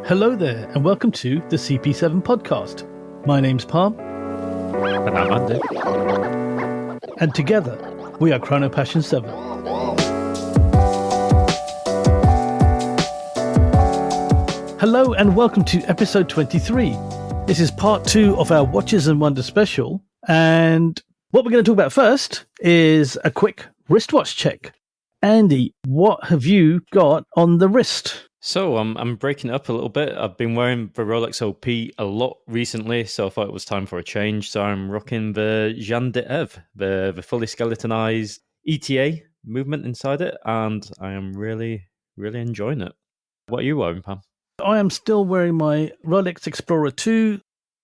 Hello there, and welcome to the CP7 podcast. My name's Palm. And I'm Andy. And together, we are Chrono Passion 7. Hello, and welcome to episode 23. This is part 2 of our Watches and Wonders special. And what we're going to talk about first is a quick wristwatch check. Andy, what have you got on the wrist? So I'm breaking it up a little bit. I've been wearing the Rolex OP a lot recently, so I thought it was time for a change. So I'm rocking the Geneva, the fully skeletonized ETA movement inside it, and I am really, really enjoying it. What are you wearing, Pam? I am still wearing my Rolex Explorer 2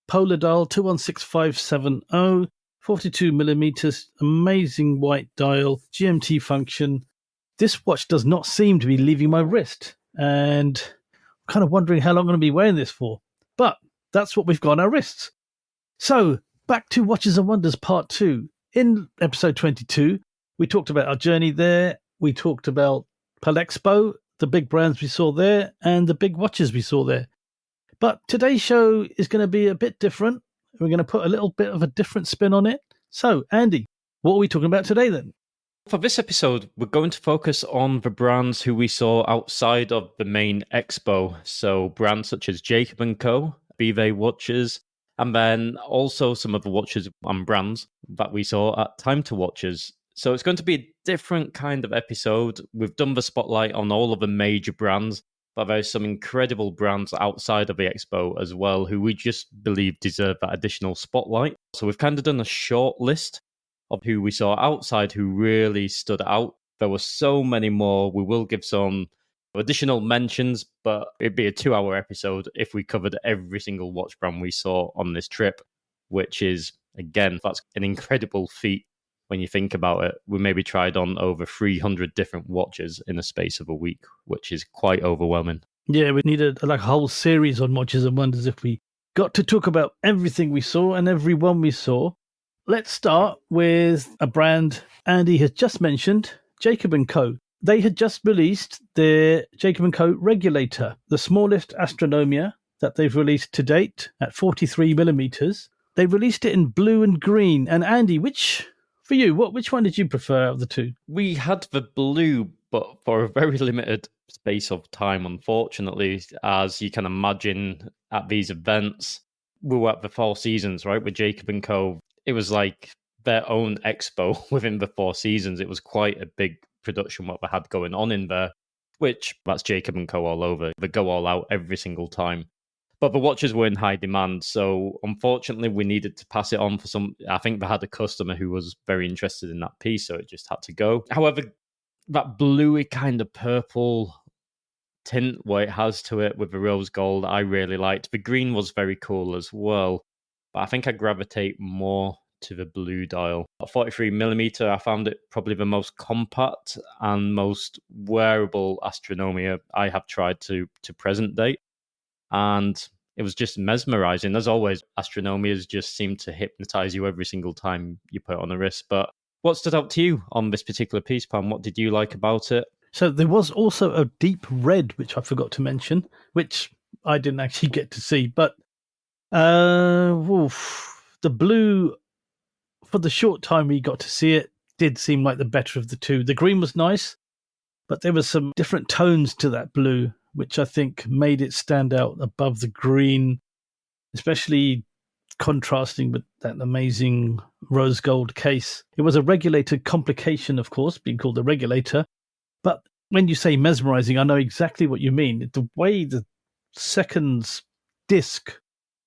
Polar Dial 216570, 42 millimeters, amazing white dial, GMT function. This watch does not seem to be leaving my wrist, and I'm kind of wondering how long I'm going to be wearing this for. But that's what we've got on our wrists. So, back to Watches and Wonders Part 2. In episode 22, we talked about our journey there. We talked about Palexpo, the big brands we saw there, and the big watches we saw there. But today's show is going to be a bit different. We're going to put a little bit of a different spin on it. So, Andy, what are we talking about today then? For this episode, we're going to focus on the brands who we saw outside of the main expo. So brands such as Jacob & Co., Biver Watches, and then also some of the watches and brands that we saw at Time to Watches. So it's going to be a different kind of episode. We've done the spotlight on all of the major brands, but there's some incredible brands outside of the expo as well who we just believe deserve that additional spotlight. So we've kind of done a short list of who we saw outside who really stood out. There were so many more. We will give some additional mentions, but it'd be a 2-hour episode if we covered every single watch brand we saw on this trip, which is, again, that's an incredible feat when you think about it. We maybe tried on over 300 different watches in the space of a week, which is quite overwhelming. Yeah, we needed like a whole series on Watches and Wonders if we got to talk about everything we saw and every one we saw. Let's start with a brand Andy has just mentioned, Jacob & Co. They had just released their Jacob & Co. regulator, the smallest Astronomia that they've released to date at 43 millimeters. They released it in blue and green. And Andy, which one did you prefer of the two? We had the blue, but for a very limited space of time, unfortunately. As you can imagine, at these events, we were at the Four Seasons, right, with Jacob & Co. It was like their own expo within the Four Seasons. It was quite a big production what they had going on in there, which that's Jacob & Co. all over. They go all out every single time. But the watches were in high demand, so unfortunately we needed to pass it on for some. I think they had a customer who was very interested in that piece, so it just had to go. However, that bluey kind of purple tint what it has to it with the rose gold, I really liked. The green was very cool as well, but I think I gravitate more to the blue dial. At 43 millimeter, I found it probably the most compact and most wearable Astronomia I have tried to present date. And it was just mesmerizing. As always, Astronomias just seem to hypnotize you every single time you put it on the wrist. But what stood out to you on this particular piece, Pam? What did you like about it? So there was also a deep red, which I forgot to mention, which I didn't actually get to see. But the blue, for the short time we got to see it, did seem like the better of the two. The green was nice, but there were some different tones to that blue, which I think made it stand out above the green, especially contrasting with that amazing rose gold case. It was a regulated complication, of course, being called a regulator. But when you say mesmerizing, I know exactly what you mean. The way the seconds disc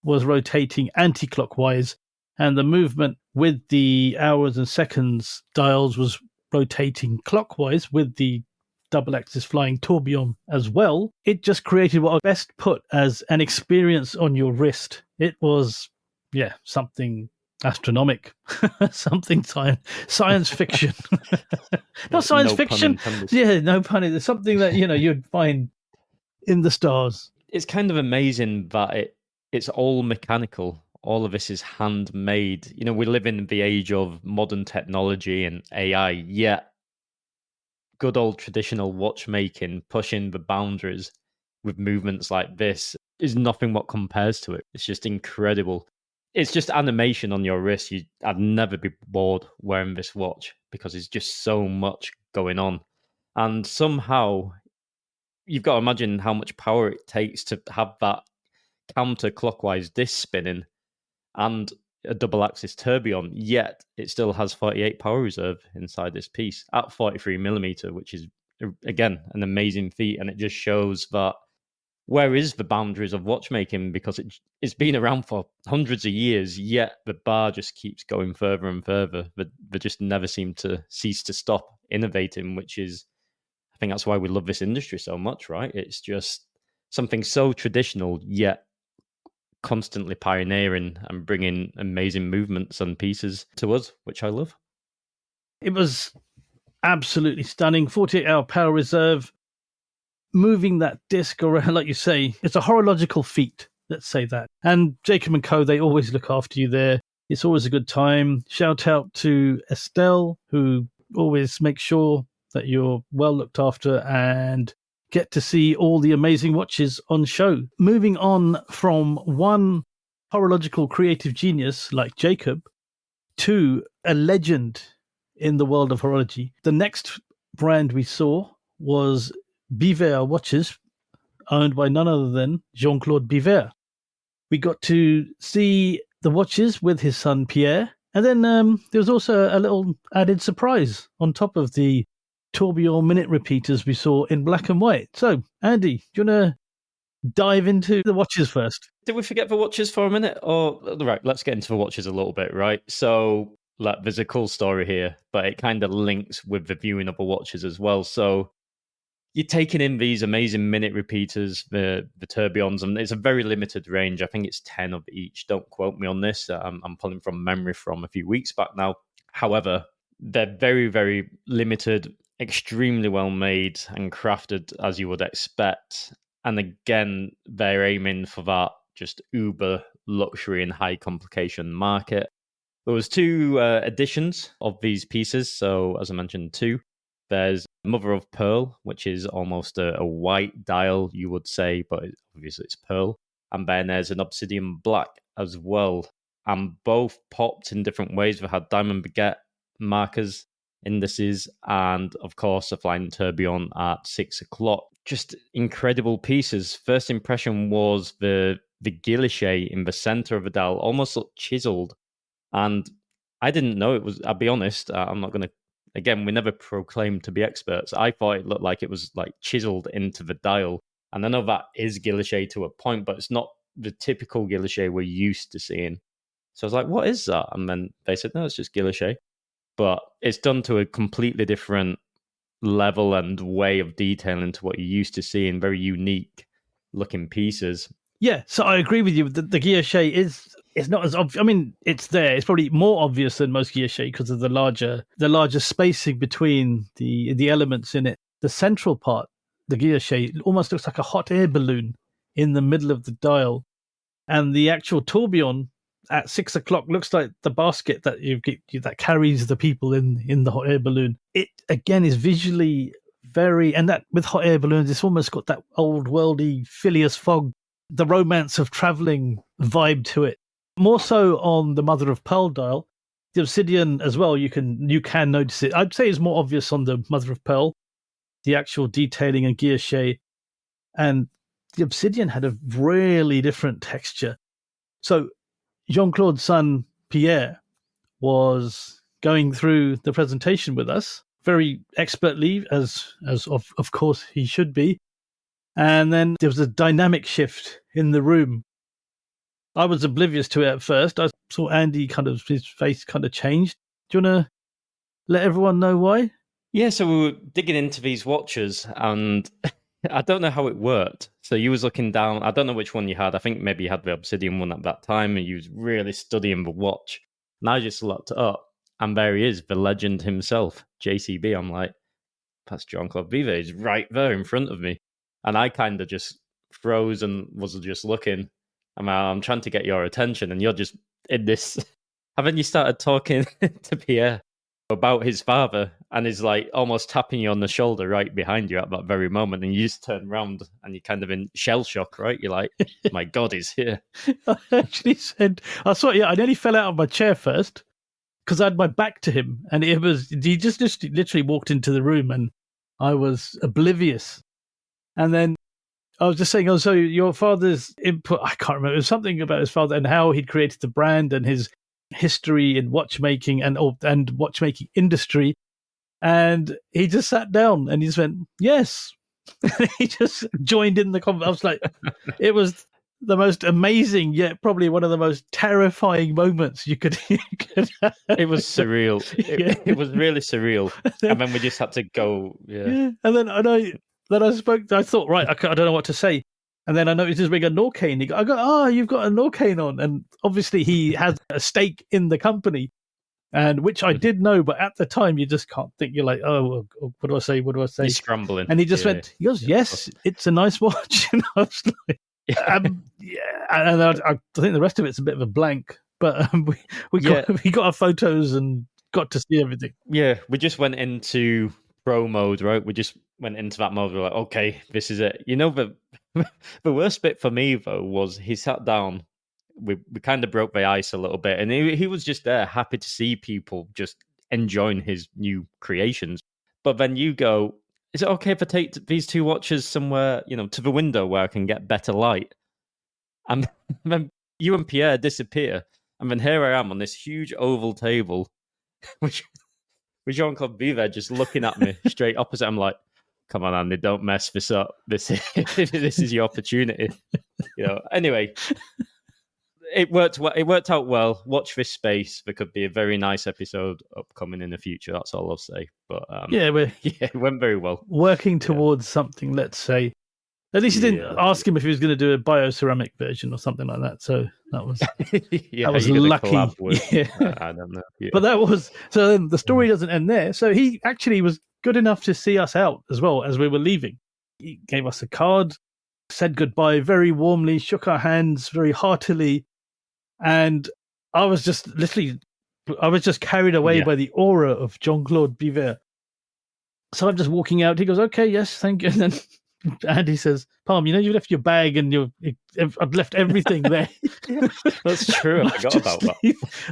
was rotating anti-clockwise, and the movement with the hours and seconds dials was rotating clockwise with the double axis flying tourbillon as well. It just created what I best put as an experience on your wrist. It was, something astronomic, something science fiction. Not science fiction. Yeah, no pun. It's something that, you'd find in the stars. It's kind of amazing that it's all mechanical. All of this is handmade. We live in the age of modern technology and AI, yet good old traditional watchmaking, pushing the boundaries, with movements like this is nothing what compares to it. It's just incredible. It's just animation on your wrist. I'd never be bored wearing this watch because it's just so much going on. And somehow you've got to imagine how much power it takes to have that counterclockwise disc spinning and a double axis tourbillon, yet it still has 48 power reserve inside this piece at 43mm, which is, again, an amazing feat. And it just shows that where is the boundaries of watchmaking, because it's been around for hundreds of years, yet the bar just keeps going further and further. They just never seem to cease to stop innovating, which is, I think that's why we love this industry so much, right? It's just something so traditional, yet constantly pioneering and bringing amazing movements and pieces to us, which I love. It was absolutely stunning. 48-hour power reserve. Moving that disc around, like you say, it's a horological feat, let's say that. And Jacob & Co., they always look after you there. It's always a good time. Shout out to Estelle, who always makes sure that you're well looked after and get to see all the amazing watches on show. Moving on from one horological creative genius like Jacob to a legend in the world of horology. The next brand we saw was Biver Watches, owned by none other than Jean-Claude Biver. We got to see the watches with his son Pierre, and then there was also a little added surprise on top of the tourbillon minute repeaters we saw in black and white. So, Andy, do you want to dive into the watches first? Did we forget the watches for a minute? Or right, let's get into the watches a little bit, right? So, there's a cool story here, but it kind of links with the viewing of the watches as well. So, you're taking in these amazing minute repeaters, the tourbillons, and it's a very limited range. I think it's 10 of each. Don't quote me on this. I'm pulling from memory from a few weeks back now. However, they're very, very limited, extremely well made and crafted as you would expect. And again, they're aiming for that just uber luxury and high complication market. There was two editions of these pieces. So as I mentioned, two. There's Mother of Pearl, which is almost a white dial, you would say, but obviously it's pearl. And then there's an Obsidian Black as well. And both popped in different ways. We had Diamond Baguette markers, indices, and of course a Flying Tourbillon at 6 o'clock. Just incredible pieces. First impression was the guillichet in the center of the dial almost looked chiseled. And I didn't know it was, I'll be honest, I'm not going to, again, we never proclaimed to be experts. I thought it looked like it was like chiseled into the dial. And I know that is guillichet to a point, but it's not the typical guillichet we're used to seeing. So I was like, what is that? And then they said, no, it's just guillichet. But it's done to a completely different level and way of detailing to what you're used to seeing, very unique looking pieces. Yeah, so I agree with you. The guillichet is not as obvious. I mean, it's there. It's probably more obvious than most guillichet because of the larger spacing between the elements in it. The central part, the guillichet, almost looks like a hot air balloon in the middle of the dial, and the actual tourbillon at 6 o'clock looks like the basket that that carries the people in the hot air balloon. It again is visually very, and that with hot air balloons, it's almost got that old worldy Phileas Fogg, the romance of traveling vibe to it. More so on the Mother of Pearl dial. The obsidian as well, you can notice it. I'd say it's more obvious on the Mother of Pearl, the actual detailing and guillichet. And the obsidian had a really different texture. So Jean-Claude's son, Pierre, was going through the presentation with us, very expertly, as of course he should be. And then there was a dynamic shift in the room. I was oblivious to it at first. I saw Andy his face kind of changed. Do you want to let everyone know why? Yeah, so we were digging into these watches and I don't know how it worked. So you was looking down. I don't know which one you had. I think maybe you had the Obsidian one at that time and you was really studying the watch. And I just looked it up and there he is, the legend himself, JCB. I'm like, that's Jean-Claude Biver. He's right there in front of me. And I kind of just froze and was just looking. I'm trying to get your attention and you're just in this. And then you started talking to Pierre. about his father, and is like almost tapping you on the shoulder right behind you at that very moment, and you just turn around and you're kind of in shell shock, right? You're like, my God, he's here. I actually said, I saw, I nearly fell out of my chair first because I had my back to him, and he just literally walked into the room, and I was oblivious. And then I was just saying, so your father's input, I can't remember, it was something about his father and how he'd created the brand and his history in watchmaking and watchmaking industry. And he just sat down and he just went, yes. He just joined in the conversation. I was like, it was the most amazing, yet probably one of the most terrifying moments you could have. It was surreal. It was really surreal. And then we just had to go. Yeah. And then I spoke, I thought, right, I don't know what to say. And then I noticed he's wearing a Norcane. I go, you've got a Norcane on. And obviously he has a stake in the company, and which I did know, but at the time you just can't think. You're like, what do I say? What do I say? You're scrambling. And he just he goes, yes, it's a nice watch. And I was like, and I think the rest of it's a bit of a blank, but we got our photos and got to see everything. Yeah, we just went into pro mode, right? We just went into that mode. We're like, okay, this is it. You know, the worst bit for me though was he sat down. We kind of broke the ice a little bit, and he was just there, happy to see people just enjoying his new creations. But then you go, is it okay if I take these two watches somewhere, to the window where I can get better light? And then you and Pierre disappear, and then here I am on this huge oval table, with Jean-Claude Biver just looking at me straight opposite. I'm like, come on, Andy, don't mess this up. This is your opportunity. Anyway. It worked out well. Watch this space. There could be a very nice episode upcoming in the future. That's all I'll say. But it went very well. Working towards something, let's say. At least you didn't ask him if he was going to do a bioceramic version or something like that. So that was that was lucky. I don't know. Yeah. But that was so. Then the story doesn't end there. So he actually was good enough to see us out as well as we were leaving. He gave us a card, said goodbye very warmly, shook our hands very heartily. And I was just carried away by the aura of Jean-Claude Biver. So I'm just walking out. He goes, okay, yes, thank you. And then Andy says, Palm, you left your bag and I've left everything there. That's true. I forgot about that.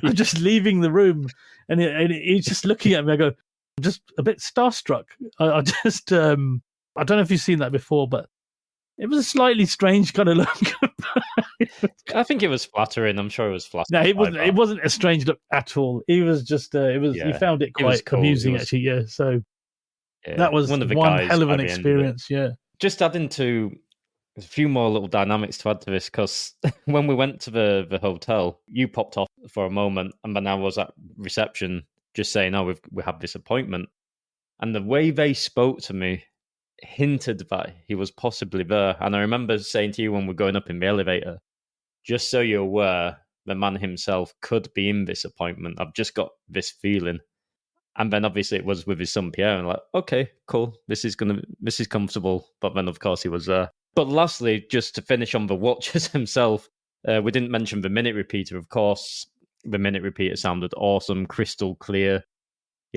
I'm just leaving the room. And he's just looking at me. I go, I'm just a bit starstruck. I don't know if you've seen that before, but it was a slightly strange kind of look. I think it was flattering. I'm sure it was flattering. No, it wasn't. It wasn't a strange look at all. He was just. He found it quite cool. Amusing, actually. Yeah. So that was one hell of an experience. Yeah. Just adding to a few more little dynamics to add to this, because when we went to the hotel, you popped off for a moment, and then I was at reception just saying, "Oh, we have this appointment," and the way they spoke to me hinted that he was possibly there. And I remember saying to you when we're going up in the elevator, just so you're aware, the man himself could be in this appointment. I've just got this feeling. And then obviously it was with his son Pierre, and like, okay, cool, this is comfortable. But then of course he was there. But lastly, just to finish on the watches himself, we didn't mention the minute repeater. Of course, the minute repeater sounded awesome, crystal clear.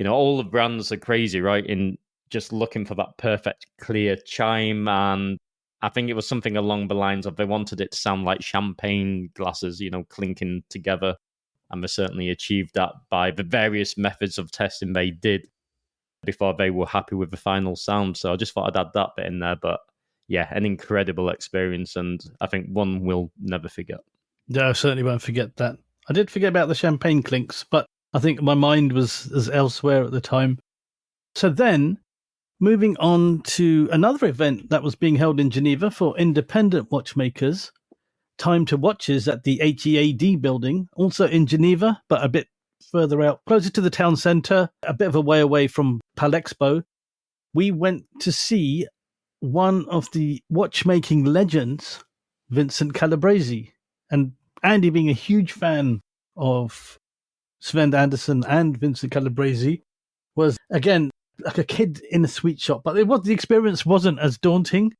All the brands are crazy, right? In just looking for that perfect clear chime, and I think it was something along the lines of they wanted it to sound like champagne glasses, clinking together, and they certainly achieved that by the various methods of testing they did before they were happy with the final sound. So I just thought I'd add that bit in there, but yeah, an incredible experience, and I think one we'll never forget. Yeah, I certainly won't forget that. I did forget about the champagne clinks, but I think my mind was elsewhere at the time. So then, moving on to another event that was being held in Geneva for independent watchmakers, Time to Watches at the HEAD building, also in Geneva, but a bit further out, closer to the town centre, a bit of a way away from Palexpo. We went to see one of the watchmaking legends, Vincent Calabrese. And Andy, being a huge fan of Sven Anderson and Vincent Calabrese, was, again, like a kid in a sweet shop, but the experience wasn't as daunting.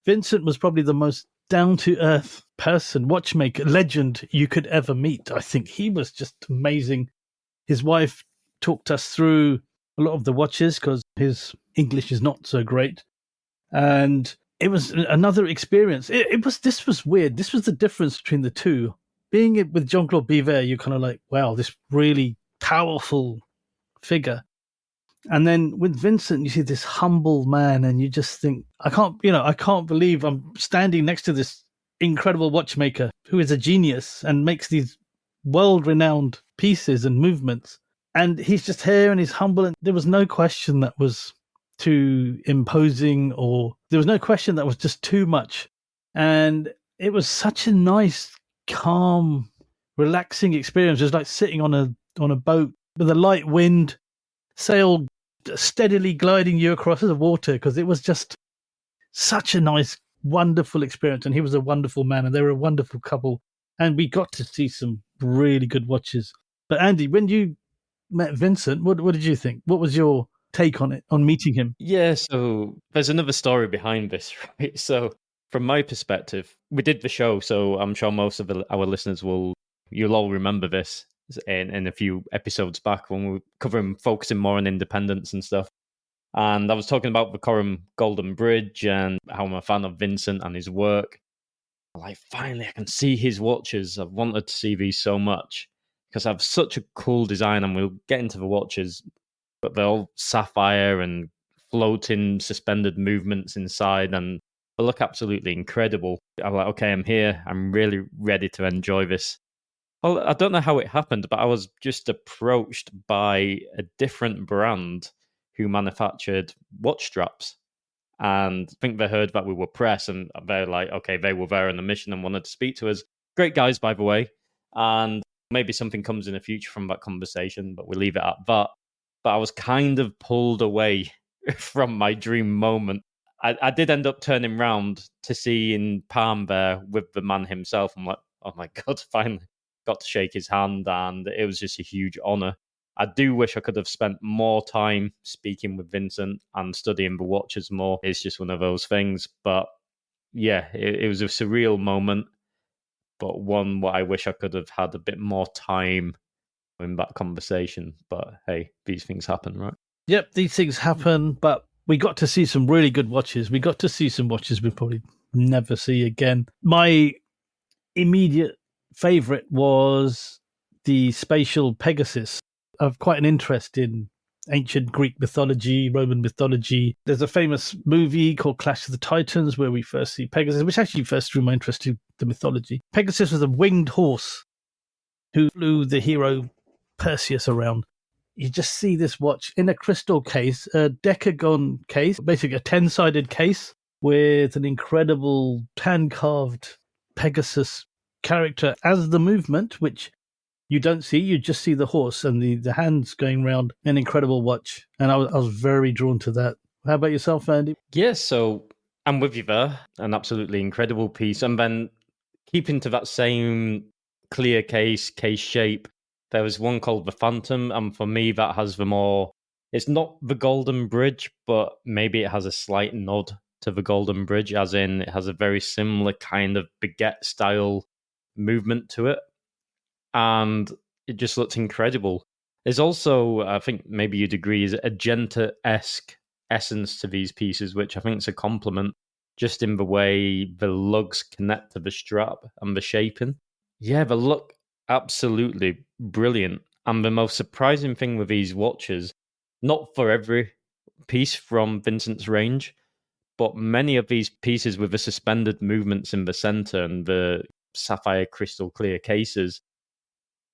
Vincent was probably the most down-to-earth person, watchmaker, legend you could ever meet. I think he was just amazing. His wife, talked us through a lot of the watches because his English is not so great. And it was another experience. This was weird. This was the difference between the two. Being it with Jean-Claude Biver, you're kind of like, wow, this really powerful figure. And then with Vincent, you see this humble man, and you just think, I can't believe I'm standing next to this incredible watchmaker who is a genius and makes these world-renowned pieces and movements. And he's just here and he's humble, and there was no question that was too imposing, or there was no question that was just too much. And it was such a nice, calm, relaxing experience. It was like sitting on a boat with a light wind, sail steadily gliding you across the water, because it was just such a nice, wonderful experience. And he was a wonderful man, and they were a wonderful couple. And we got to see some really good watches. But Andy, when you met Vincent, what did you think? What was your take on it, on meeting him? Yeah, so there's another story behind this, right? So from my perspective, we did the show, so I'm sure most of our listeners you'll all remember this in a few episodes back when we were focusing more on independence and stuff. And I was talking about the Coram Golden Bridge and how I'm a fan of Vincent and his work. Like, finally, I can see his watches. I've wanted to see these so much because I have such a cool design, and we'll get into the watches, but they're all sapphire and floating suspended movements inside, and they look absolutely incredible. I'm like, okay, I'm here. I'm really ready to enjoy this. Well, I don't know how it happened, but I was just approached by a different brand who manufactured watch straps. And I think they heard that we were press, and they're like, okay, they were there on a mission and wanted to speak to us. Great guys, by the way. And maybe something comes in the future from that conversation, but we'll leave it at that. But I was kind of pulled away from my dream moment. I did end up turning round to see in Palm there with the man himself. I'm like, oh my God, finally got to shake his hand, and it was just a huge honor. I do wish I could have spent more time speaking with Vincent and studying the watches more. It's just one of those things. But yeah, it was a surreal moment, but one what I wish I could have had a bit more time in that conversation. But hey, these things happen, right? Yep, these things happen, but we got to see some really good watches. We got to see some watches we probably never see again. My immediate favorite was the spatial Pegasus. I have quite an interest in ancient Greek mythology, Roman mythology. There's a famous movie called Clash of the Titans where we first see Pegasus, which actually first drew my interest to the mythology. Pegasus was a winged horse who flew the hero Perseus around. You just see this watch in a crystal case, a decagon case, basically a 10-sided case with an incredible hand-carved Pegasus character as the movement, which you don't see. You just see the horse and the hands going around. An incredible watch. And I was very drawn to that. How about yourself, Andy? Yeah, so I'm with you there. An absolutely incredible piece. And then keeping to that same clear case shape, there was one called the Phantom, and for me that has it's not the Golden Bridge, but maybe it has a slight nod to the Golden Bridge, as in it has a very similar kind of baguette style movement to it, and it just looks incredible. There's also, I think maybe you'd agree, is a Genta-esque essence to these pieces, which I think is a compliment, just in the way the lugs connect to the strap and the shaping. Yeah, the look absolutely brilliant. And the most surprising thing with these watches, not for every piece from Vincent's range, but many of these pieces with the suspended movements in the center and the sapphire crystal clear cases,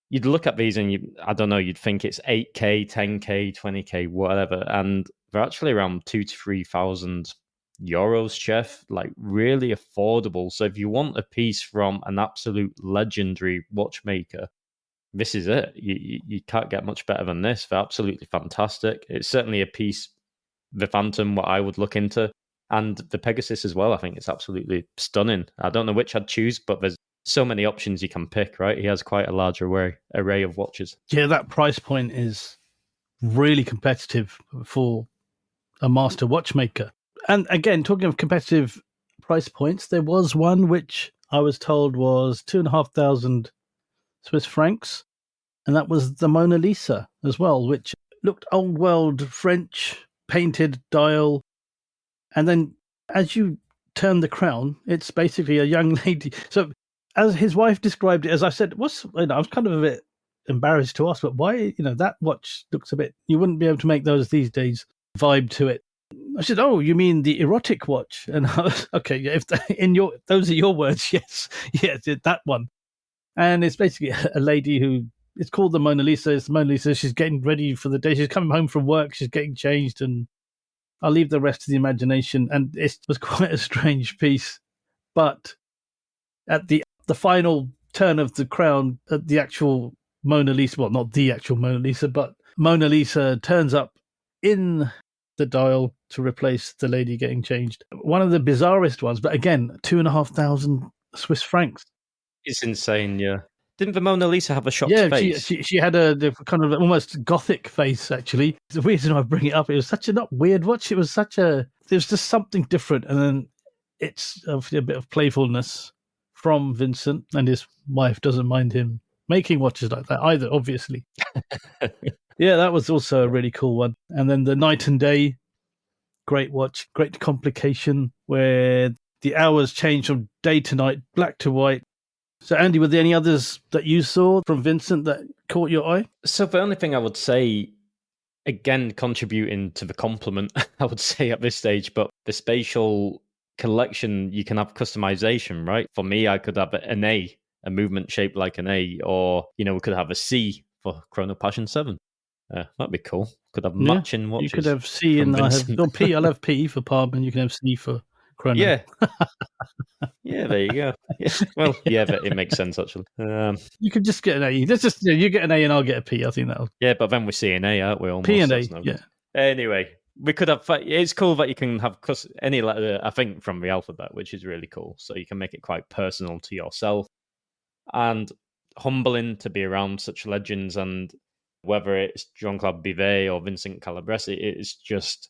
you'd look at these and you'd think it's 8K, 10K, 20K, whatever. And they're actually around 2,000 to 3,000 euros, chef, like really affordable. So if you want a piece from an absolute legendary watchmaker, this is it. You can't get much better than this. They're absolutely fantastic. It's certainly a piece, the Phantom, what I would look into. And the Pegasus as well, I think it's absolutely stunning. I don't know which I'd choose, but there's so many options you can pick, right? He has quite a large array of watches. Yeah, that price point is really competitive for a master watchmaker. And again, talking of competitive price points, there was one which I was told was 2,500 Swiss francs. and that was the Mona Lisa as well, which looked old world French, painted dial. And then as you turn the crown, it's basically a young lady. So as his wife described it, as I said, I was kind of a bit embarrassed to ask, but why, that watch looks a bit, you wouldn't be able to make those these days, vibe to it. I said, "Oh, you mean the erotic watch?" And I was, okay, yeah, those are your words, yes, that one. And it's basically a lady who, it's called the Mona Lisa. It's the Mona Lisa. She's getting ready for the day. She's coming home from work. She's getting changed, and I'll leave the rest to the imagination. And it was quite a strange piece, but at the final turn of the crown, at the actual Mona Lisa, well, not the actual Mona Lisa, but Mona Lisa turns up in the dial to replace the lady getting changed. One of the bizarrest ones, but again, 2,500 Swiss francs. It's insane, yeah. Didn't the Mona Lisa have a shocked face? She had the kind of almost gothic face, actually. The reason I bring it up, it was such a not weird watch. It was just something different. And then it's obviously a bit of playfulness from Vincent, and his wife doesn't mind him making watches like that either, obviously. Yeah, that was also a really cool one. And then the Night and Day, great watch, great complication, where the hours change from day to night, black to white. So, Andy, were there any others that you saw from Vincent that caught your eye? So the only thing I would say, again, contributing to the compliment, I would say at this stage, but the spatial collection, you can have customization, right? For me, I could have an A, a movement shaped like an A, or, we could have a C for Chrono Passion 7. That'd be cool. Could have matching watches. You could have C and I have P. I'll have P for Palm, and you can have C for Chrono. Yeah. Yeah, there you go. Yeah. Well, yeah, but it makes sense actually. You could just get an A. Let's just you get an A and I'll get a P. I think that'll. Yeah, but then we're seeing A, aren't we? Almost. P and A. No, yeah. Anyway, we could have. It's cool that you can have any letter, I think, from the alphabet, which is really cool. So you can make it quite personal to yourself, and humbling to be around such legends. And whether it's Jean-Claude Biver or Vincent Calabrese, it is just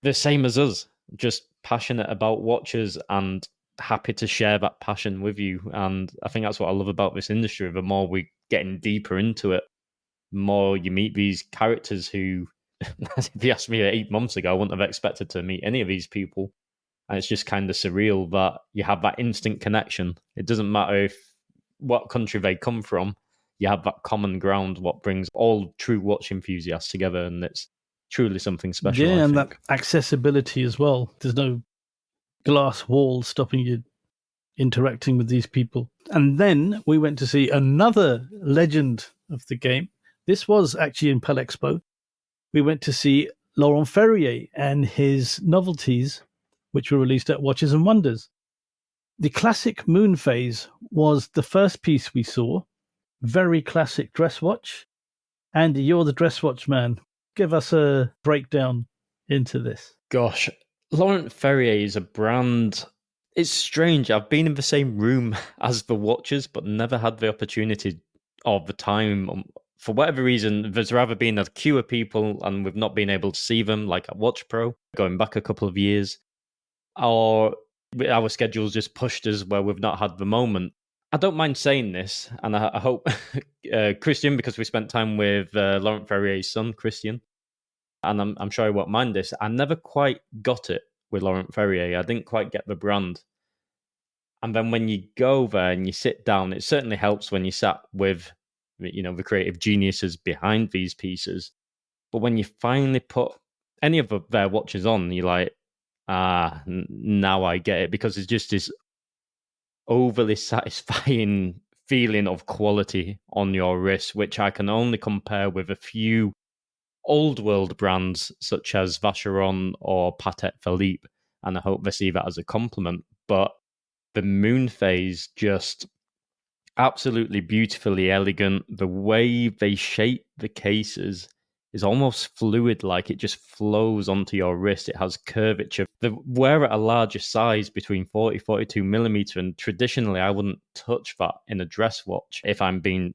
the same as us. Just passionate about watches and happy to share that passion with you. And I think that's what I love about this industry. The more we're getting deeper into it, the more you meet these characters who, if you asked me 8 months ago, I wouldn't have expected to meet any of these people. And it's just kind of surreal that you have that instant connection. It doesn't matter what country they come from, you have that common ground, what brings all true watch enthusiasts together. And it's truly something special. Yeah, and that accessibility as well. There's no glass wall stopping you interacting with these people. And then we went to see another legend of the game. This was actually in Palexpo. We went to see Laurent Ferrier and his novelties, which were released at Watches and Wonders. The classic moon phase was the first piece we saw. Very classic dress watch. Andy, you're the dress watch man. Give us a breakdown into this. Gosh, Laurent Ferrier is a brand. It's strange. I've been in the same room as the watches, but never had the opportunity or the time. For whatever reason, there's rather been a queue of people and we've not been able to see them, like at Watch Pro, going back a couple of years. Or our schedules just pushed us where we've not had the moment. I don't mind saying this, and I hope Christian, because we spent time with Laurent Ferrier's son, Christian, and I'm sure he won't mind this. I never quite got it with Laurent Ferrier. I didn't quite get the brand. And then when you go there and you sit down, it certainly helps when you sat with, the creative geniuses behind these pieces. But when you finally put any of their watches on, you're like, now I get it, because it's just this overly satisfying feeling of quality on your wrist, which I can only compare with a few old world brands such as Vacheron or Patek Philippe, and I hope they see that as a compliment. But the moon phase, just absolutely beautifully elegant. The way they shape the cases is almost fluid, like it just flows onto your wrist. It has curvature. They wear at a larger size, between 40, 42 millimeter, and traditionally I wouldn't touch that in a dress watch if I'm being,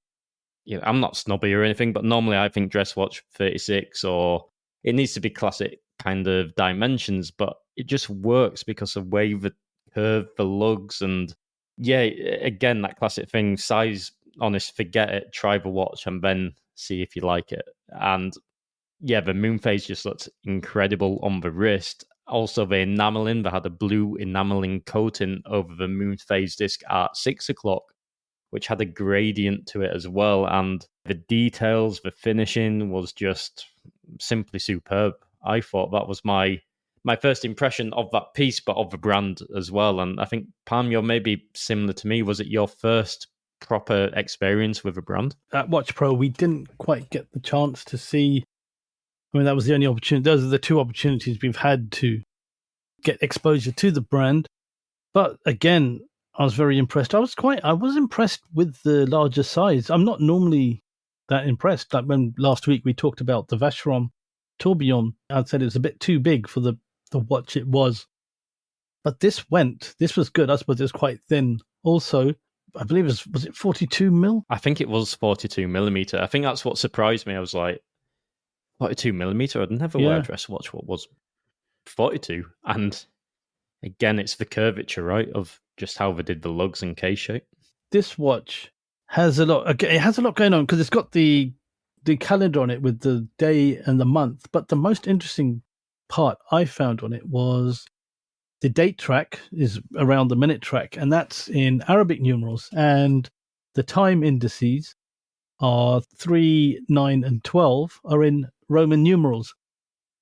I'm not snobby or anything, but normally I think dress watch 36, or it needs to be classic kind of dimensions, but it just works because of the way the curve, the lugs, and yeah, again, that classic thing, size honest, forget it, try the watch and then see if you like it. And yeah, the moon phase just looked incredible on the wrist. Also, the enameling, they had a blue enameling coating over the moon phase disc at 6 o'clock, which had a gradient to it as well. And the details, the finishing was just simply superb. I thought that was my first impression of that piece, but of the brand as well. And I think, Pam, you're maybe similar to me. Was it your first proper experience with a brand? At Watch Pro, we didn't quite get the chance to see. I mean, that was the only opportunity. Those are the two opportunities we've had to get exposure to the brand. But again, I was very impressed. I was impressed with the larger size. I'm not normally that impressed. Like when last week we talked about the Vacheron Tourbillon, I said it was a bit too big for the watch it was. But this was good. I suppose it was quite thin. Also, I believe was it 42 mil? I think it was 42 millimeter. I think that's what surprised me. I was like, 42 millimeter? I'd never wear a dress watch what was 42. And again, it's the curvature, right, of just how they did the lugs and case shape. This watch has a lot. It has a lot going on because it's got the calendar on it with the day and the month. But the most interesting part I found on it was the date track is around the minute track, and that's in Arabic numerals. And the time indices are 3, 9, and 12 are in Roman numerals.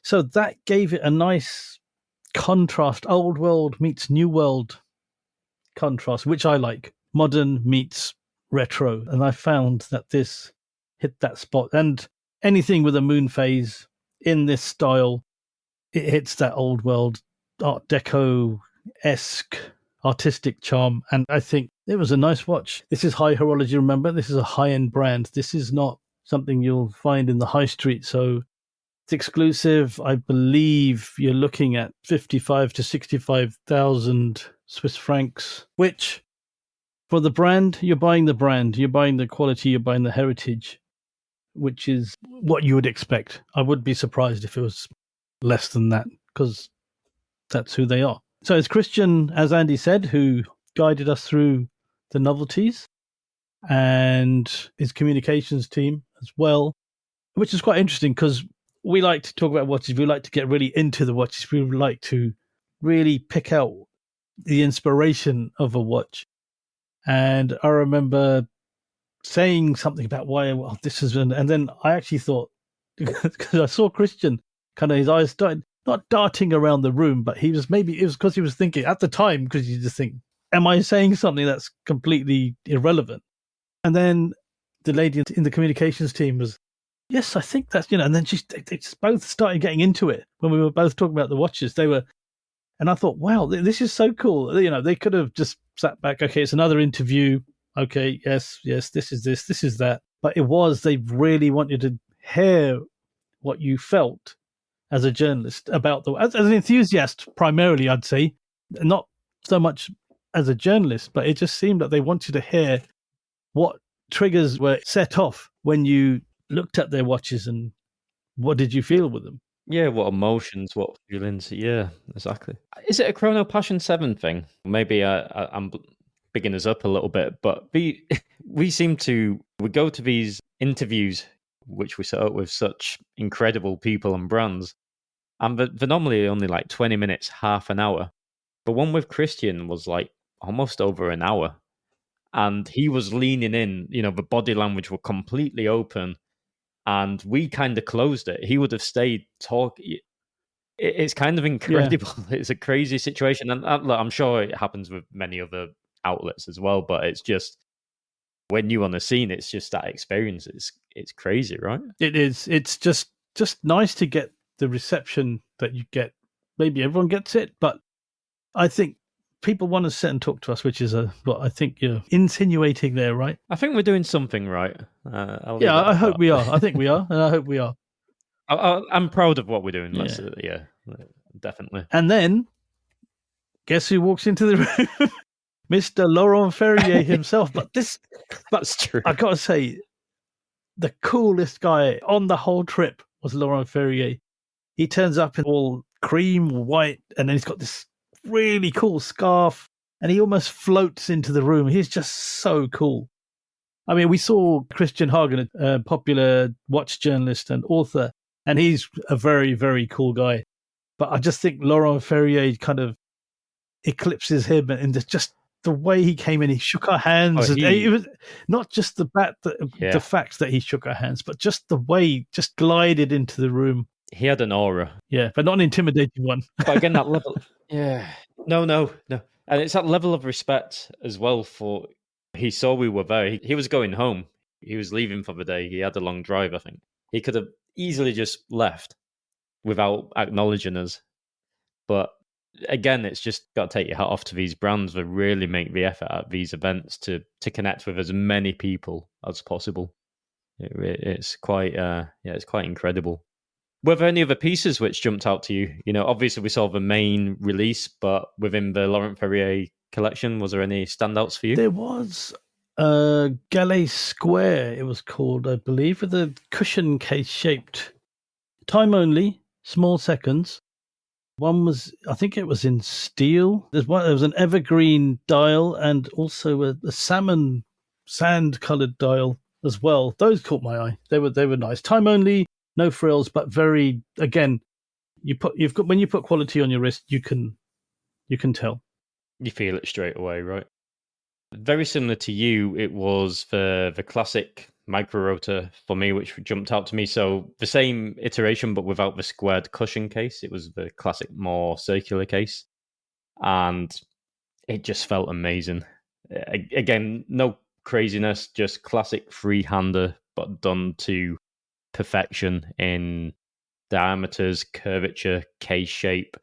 So that gave it a nice contrast, old world meets new world contrast, which I like. Modern meets retro. And I found that this hit that spot. And anything with a moon phase in this style, it hits that old world Art Deco-esque artistic charm. And I think it was a nice watch. This is high horology, remember? This is a high-end brand. This is not something you'll find in the high street. So it's exclusive. I believe you're looking at 55 to 65,000 Swiss francs, which for the brand, you're buying the quality, you're buying the heritage, which is what you would expect. I would be surprised if it was less than that because that's who they are. So it's Christian, as Andy said, who guided us through the novelties and his communications team as well, which is quite interesting because we like to talk about watches. We like to get really into the watches. We like to really pick out the inspiration of a watch. And I remember saying something about why this is, and then I actually thought, because I saw Christian, kind of his eyes started not darting around the room, but it was because he was thinking at the time, because you just think, am I saying something that's completely irrelevant? And then the lady in the communications team was, yes, I think that's, and then they just both started getting into it when we were both talking about the watches. And I thought, wow, this is so cool. They could have just sat back. Okay, it's another interview. Okay, yes, this is that. But they really want you to hear what you felt as a journalist about as an enthusiast, primarily, I'd say, not so much as a journalist, but it just seemed that they wanted to hear what triggers were set off when you looked at their watches and what did you feel with them. Yeah, what emotions, what feelings. Yeah, exactly. Is it a Chrono Passion 7 thing? Maybe I'm bigging us up a little bit, but we go to these interviews, which we set up with such incredible people and brands, and they're normally only like 20 minutes, half an hour. The one with Christian was like almost over an hour. And he was leaning in, the body language were completely open. And we kind of closed it. He would have stayed talking. It's kind of incredible. Yeah. It's a crazy situation. And I'm sure it happens with many other outlets as well. But it's just, when you're on the scene, it's just that experience. It's crazy, right? It is. It's just nice to get the reception that you get. Maybe everyone gets it, but I think people want to sit and talk to us, which is what I think you're insinuating there, right? I think we're doing something right. I hope we are. I think we are, and I hope we are. I'm proud of what we're doing. Yeah, Definitely. And then, guess who walks into the room? Mr. Laurent Ferrier himself. That's true. I got to say, the coolest guy on the whole trip was Laurent Ferrier. He turns up in all cream, white, and then he's got this really cool scarf, and he almost floats into the room. He's just so cool. I mean, we saw Christian Hagen, a popular watch journalist and author, and he's a very, very cool guy. But I just think Laurent Ferrier kind of eclipses him, and just the way he came in, he shook our hands. It was not just the fact that he shook our hands, but just the way he just glided into the room. He had an aura. Yeah, but not an intimidating one. But again, that level... Yeah. No. And it's that level of respect as well for... He saw we were there. He was going home. He was leaving for the day. He had a long drive, I think. He could have easily just left without acknowledging us. But again, it's just got to take your hat off to these brands that really make the effort at these events to connect with as many people as possible. It's quite it's quite incredible. Were there any other pieces which jumped out to you? You know, obviously we saw the main release, but within the Laurent Ferrier collection, was there any standouts for you? There was Galet Square, it was called, I believe, with a cushion case shaped. Time only, small seconds. One was, I think it was in steel. There was an evergreen dial and also a salmon sand coloured dial as well. Those caught my eye. They were nice. Time only, no frills, but very, again, when you put quality on your wrist, you can tell. You feel it straight away, right? Very similar to you, it was the classic micro rotor for me, which jumped out to me. So the same iteration, but without the squared cushion case. It was the classic, more circular case. And it just felt amazing. Again, no craziness, just classic freehander, but done to perfection in diameters, curvature, case shape.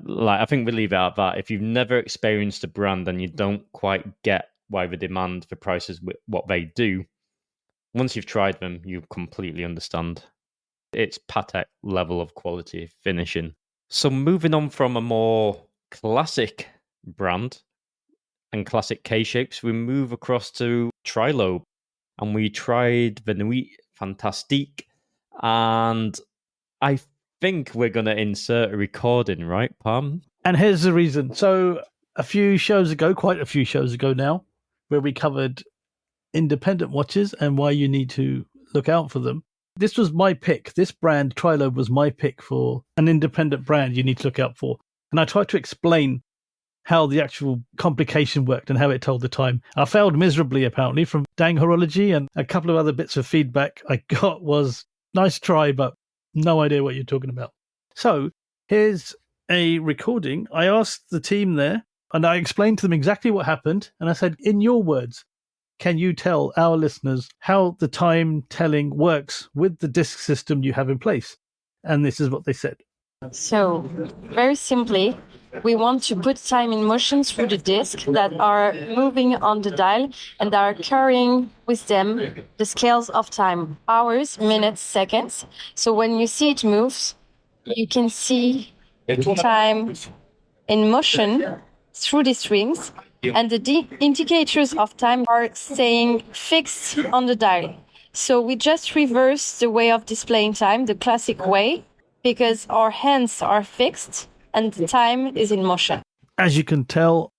Like, I think we leave it at that. If you've never experienced a brand and you don't quite get why they demand the prices what they do, once you've tried them, you completely understand. It's Patek level of quality finishing. So moving on from a more classic brand and classic K-shapes, we move across to Trilobe, and we tried the Nuit Fantastique, and I think we're going to insert a recording, right, Pam? And here's the reason. So quite a few shows ago now, where we covered independent watches and why you need to look out for them. This was my pick. This brand, Trilobe, was my pick for an independent brand you need to look out for. And I tried to explain how the actual complication worked and how it told the time. I failed miserably, apparently, from Dang Horology, and a couple of other bits of feedback I got was, nice try, but no idea what you're talking about. So here's a recording. I asked the team there, and I explained to them exactly what happened. And I said, in your words, can you tell our listeners how the time telling works with the disc system you have in place? And this is what they said. So, very simply, we want to put time in motion through the disc that are moving on the dial and are carrying with them the scales of time, hours, minutes, seconds. So when you see it moves, you can see time in motion through these rings, and the indicators of time are staying fixed on the dial. So we just reverse the way of displaying time, the classic way, because our hands are fixed and the time is in motion. As you can tell,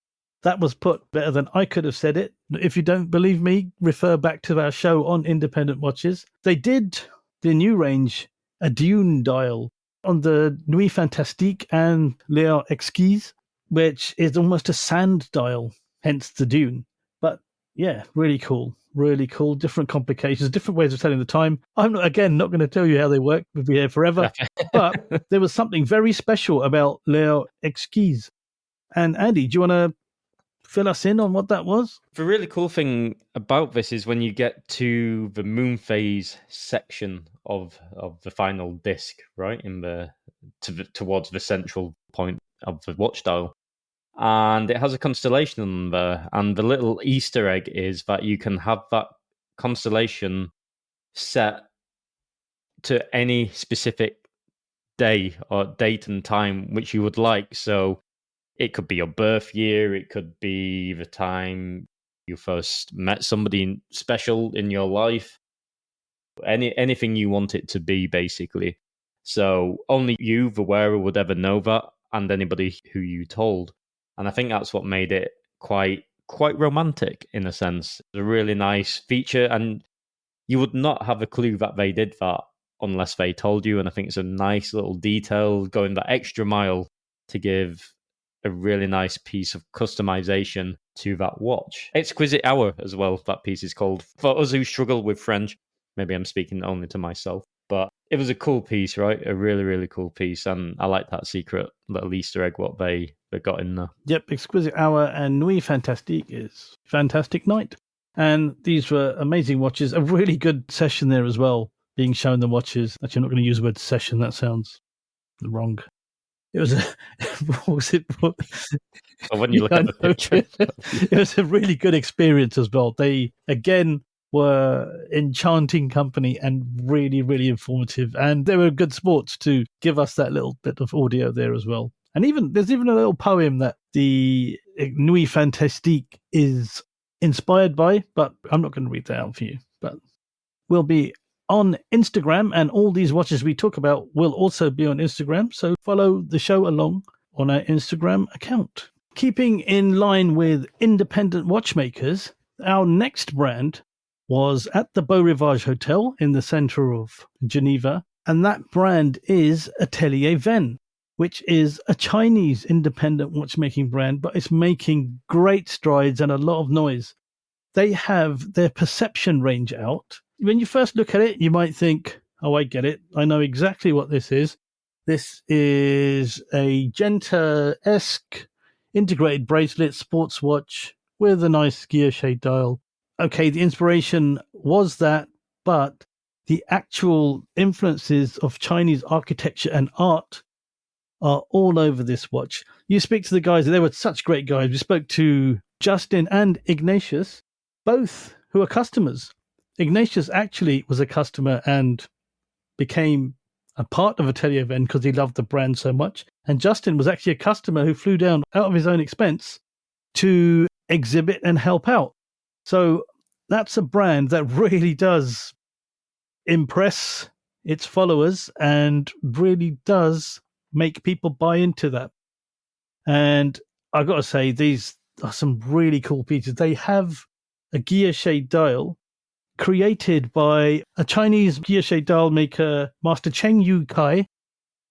that was put better than I could have said it. If you don't believe me, refer back to our show on independent watches. They did the new range, a Dune dial, on the Nuit Fantastique and L'Heure Exquise, which is almost a sand dial, hence the Dune. But yeah, really cool. Really cool. Different complications, different ways of telling the time. I'm not going to tell you how they work. We'll be here forever. But there was something very special about L'Heure Exquise. And Andy, do you want to fill us in on what that was? The really cool thing about this is when you get to the moon phase section of the final disc, right, towards the central point of the watch dial. And it has a constellation on there. And the little Easter egg is that you can have that constellation set to any specific day or date and time which you would like. So it could be your birth year. It could be the time you first met somebody special in your life. Anything you want it to be, basically. So only you, the wearer, would ever know that, and anybody who you told. And I think that's what made it quite quite romantic in a sense. It's a really nice feature, and you would not have a clue that they did that unless they told you. And I think it's a nice little detail, going that extra mile to give a really nice piece of customization to that watch. Exquisite Hour as well, that piece is called. For us who struggle with French, maybe I'm speaking only to myself, but it was a cool piece, right? A really, really cool piece. And I like that secret little Easter egg, what they got in there. Yep, Exquisite Hour and Nuit Fantastique is Fantastic Night. And these were amazing watches. A really good session there as well, being shown the watches. Actually, I'm not going to use the word session. That sounds wrong. It was a... what was it? But when you look at the picture... It was a really good experience as well. They, again, were enchanting company and really, really informative. And they were good sports to give us that little bit of audio there as well. And there's even a little poem that the Nuit Fantastique is inspired by, but I'm not going to read that out for you. But we'll be on Instagram, and all these watches we talk about will also be on Instagram. So follow the show along on our Instagram account. Keeping in line with independent watchmakers, our next brand was at the Beau Rivage Hotel in the center of Geneva. And that brand is Atelier Wen, which is a Chinese independent watchmaking brand, but it's making great strides and a lot of noise. They have their Perception range out. When you first look at it, you might think, oh, I get it. I know exactly what this is. This is a Genta-esque integrated bracelet sports watch with a nice gear shade dial. Okay, the inspiration was that, but the actual influences of Chinese architecture and art are all over this watch. You speak to the guys, they were such great guys. We spoke to Justin and Ignatius, both who are customers. Ignatius actually was a customer and became a part of Atelier Wen because he loved the brand so much. And Justin was actually a customer who flew down out of his own expense to exhibit and help out. So that's a brand that really does impress its followers and really does make people buy into that. And I've got to say, these are some really cool pieces. They have a gear shade dial created by a Chinese gear shade dial maker, Master Cheng Yu Kai,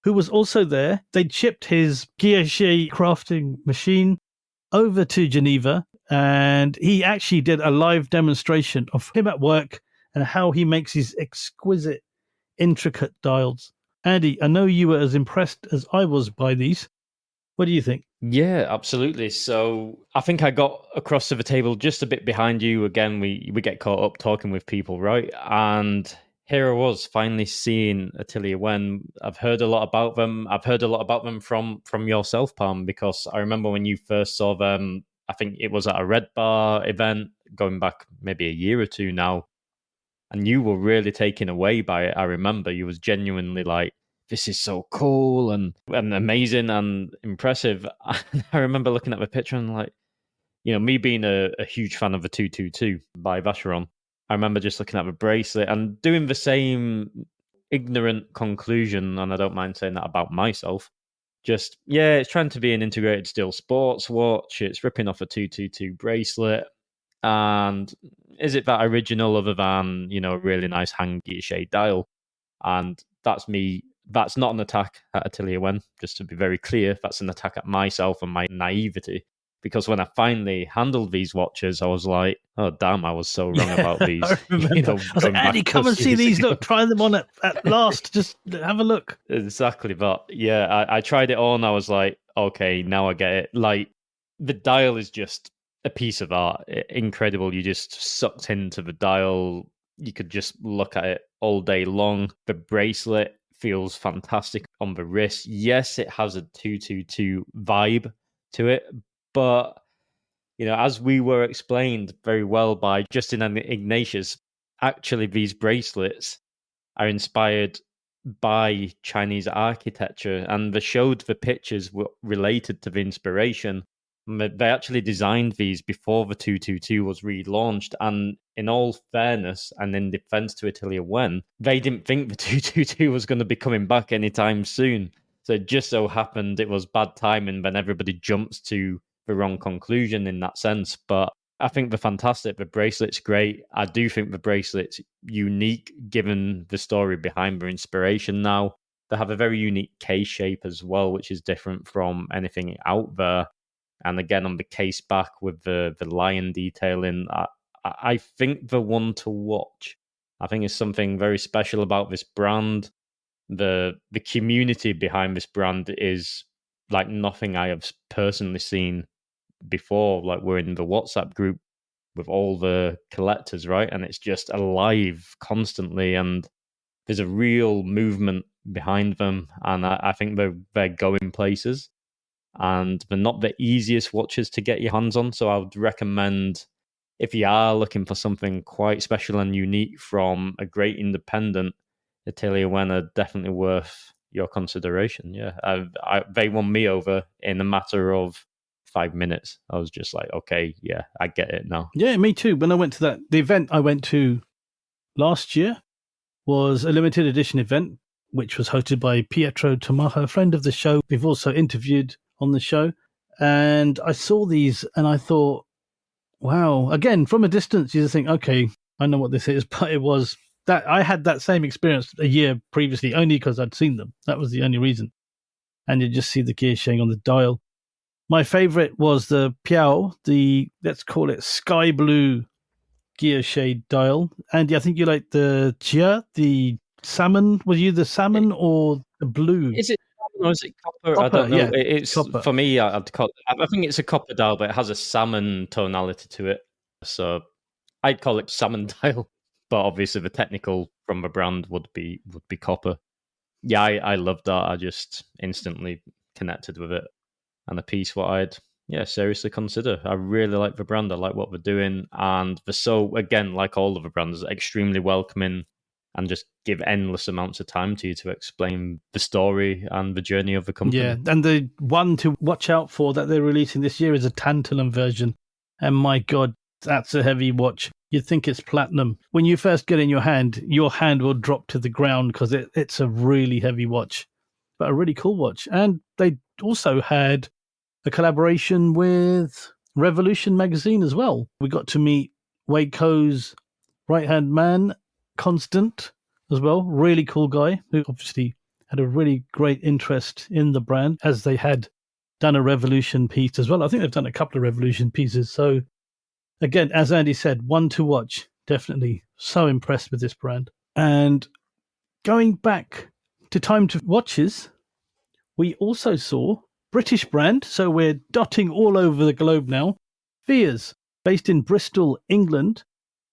who was also there. They'd shipped his gear shade crafting machine over to Geneva, and he actually did a live demonstration of him at work and how he makes these exquisite, intricate dials. Andy, I know you were as impressed as I was by these. What do you think? Yeah, absolutely. So I think I got across to the table just a bit behind you. Again, we get caught up talking with people, right? And here I was finally seeing Atelier Wen. I've heard a lot about them. I've heard a lot about them from yourself, Palm, because I remember when you first saw them, I think it was at a Red Bar event going back maybe a year or two now. And you were really taken away by it. I remember you was genuinely like, this is so cool and amazing and impressive. And I remember looking at the picture and like, you know, me being a huge fan of the 222 by Vacheron, I remember just looking at the bracelet and doing the same ignorant conclusion, and I don't mind saying that about myself. Just, yeah, it's trying to be an integrated steel sports watch. It's ripping off a 222 bracelet. And is it that original other than, you know, a really nice hand gear shade dial? And that's me. That's not an attack at Atelier Wen, just to be very clear. That's an attack at myself and my naivety. Because when I finally handled these watches, I was like, oh, damn, I was so wrong about these. I remember. You know, I was like, Andy, come and see these. Look, try them on at last. Just have a look. Exactly. But yeah, I tried it on. I was like, okay, now I get it. Like, the dial is just a piece of art. Incredible. You just sucked into the dial. You could just look at it all day long. The bracelet feels fantastic on the wrist. Yes, it has a 222 vibe to it, but you know, as we were explained very well by Justin and Ignatius, actually these bracelets are inspired by Chinese architecture, and they showed the pictures were related to the inspiration. They actually designed these before the 222 was relaunched, and in all fairness and in defense to Atelier Wen, they didn't think the 222 was going to be coming back anytime soon. So it just so happened it was bad timing when everybody jumps to the wrong conclusion in that sense. But I think they're fantastic. The bracelet's great. I do think the bracelet's unique given the story behind their inspiration now. They have a very unique case shape as well, which is different from anything out there. And again, on the case back with the lion detailing, I think the one to watch. I think it's something very special about this brand. The community behind this brand is like nothing I have personally seen before. Like, we're in the WhatsApp group with all the collectors, right? And it's just alive constantly, and there's a real movement behind them, and I think they're going places, and they're not the easiest watches to get your hands on. So I would recommend, if you are looking for something quite special and unique from a great independent, Atelier Wen are definitely worth your consideration. Yeah, they won me over in a matter of 5 minutes. I was just like, okay, yeah, I get it now. Yeah, me too. When I went to the event I went to last year was a limited edition event, which was hosted by Pietro Tomaha, a friend of the show. We've also interviewed on the show. And I saw these and I thought, wow. Again, from a distance, you just think, okay, I know what this is. But it was that I had that same experience a year previously, only because I'd seen them. That was the only reason. And you just see the gear showing on the dial. My favorite was the Piao, let's call it sky blue gear shade dial. And I think you like the Jia, the salmon. Were you the salmon or the blue? Is it salmon or is it copper? I Copper, don't know. yeah, It's copper. For me, I think it's a copper dial, but it has a salmon tonality to it. So I'd call it salmon dial. But obviously, the technical from the brand would be copper. Yeah, I loved that. I just instantly connected with it, and a piece what I'd seriously consider. I really like the brand. I like what they're doing, and they're so, again, like all of the brands, extremely welcoming and just give endless amounts of time to you to explain the story and the journey of the company. Yeah, and the one to watch out for that they're releasing this year is a tantalum version, and my God, that's a heavy watch. You'd think it's platinum. When you first get it in your hand will drop to the ground because it's a really heavy watch, but a really cool watch. And they also had a collaboration with Revolution magazine as well. We got to meet Waco's right-hand man, Constant, as well. Really cool guy who obviously had a really great interest in the brand, as they had done a Revolution piece as well. I think they've done a couple of Revolution pieces. So again, as Andy said, one to watch. Definitely so impressed with this brand. And going back to time to watches, we also saw British brand, so we're dotting all over the globe now. Fears, based in Bristol, England.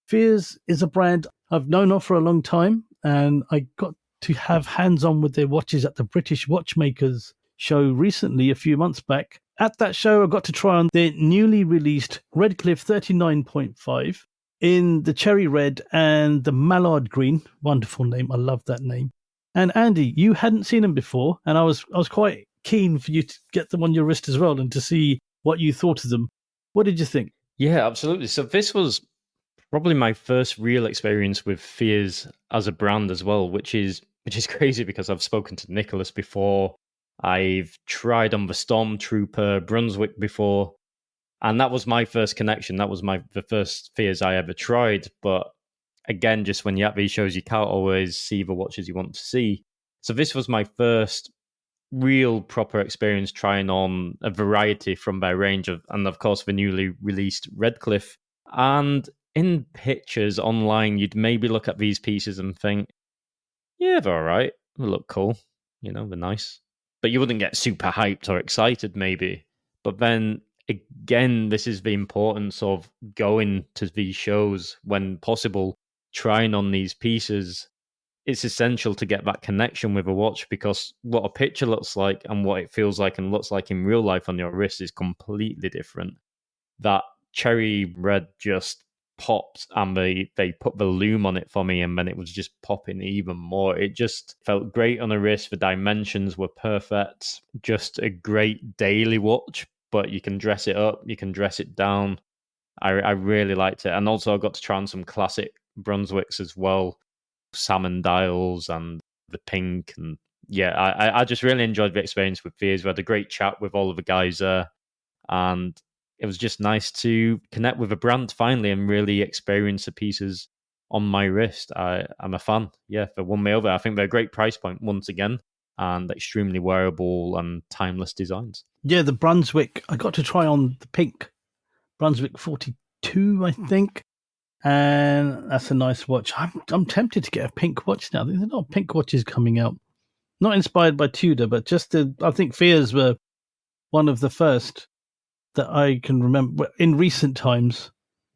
Fears is a brand I've known of for a long time, and I got to have hands-on with their watches at the British Watchmakers show recently, a few months back. At that show, I got to try on their newly released Redcliffe 39.5 in the cherry red and the mallard green. Wonderful name. I love that name. And Andy, you hadn't seen them before, and I was quite keen for you to get them on your wrist as well and to see what you thought of them. What did you think? Yeah, absolutely. So this was probably my first real experience with Fears as a brand as well, which is crazy because I've spoken to Nicholas before. I've tried on the Stormtrooper Brunswick before, and that was my first connection. That was the first Fears I ever tried. But again, just when you're at these shows, you can't always see the watches you want to see. So this was my first real proper experience trying on a variety from their range and of course the newly released Redcliffe. And in pictures online, you'd maybe look at these pieces and think, yeah, they're all right. They look cool. They're nice. But you wouldn't get super hyped or excited maybe. But then again, this is the importance of going to these shows when possible, trying on these pieces. It's essential to get that connection with a watch, because what a picture looks like and what it feels like and looks like in real life on your wrist is completely different. That cherry red just popped, and they put the lume on it for me, and then it was just popping even more. It just felt great on the wrist. The dimensions were perfect. Just a great daily watch, but you can dress it up, you can dress it down. I really liked it. And also I got to try on some classic Brunswicks as well, salmon dials and the pink. And yeah, I just really enjoyed the experience with Fears. We had a great chat with all of the guys there, and it was just nice to connect with a brand finally and really experience the pieces on my wrist. I'm a fan. Yeah, they won me over. I think they're a great price point once again and extremely wearable and timeless designs. Yeah, the Brunswick, I got to try on the pink Brunswick 42, I think. And that's a nice watch. I'm tempted to get a pink watch now. There's a lot of pink watches coming out. Not inspired by Tudor, but just I think Fears were one of the first that I can remember in recent times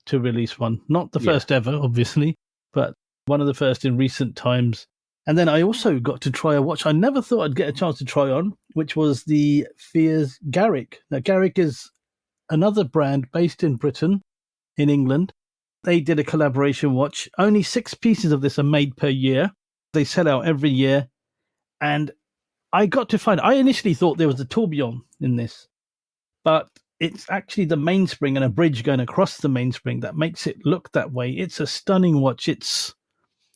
to release one. Not the first ever, obviously, but one of the first in recent times. And then I also got to try a watch I never thought I'd get a chance to try on, which was the Fears Garrick. Now, Garrick is another brand based in Britain, in England. They did a collaboration watch. Only 6 pieces of this are made per year. They sell out every year. And I got to find, I initially thought there was a tourbillon in this, but it's actually the mainspring and a bridge going across the mainspring that makes it look that way. It's a stunning watch. It's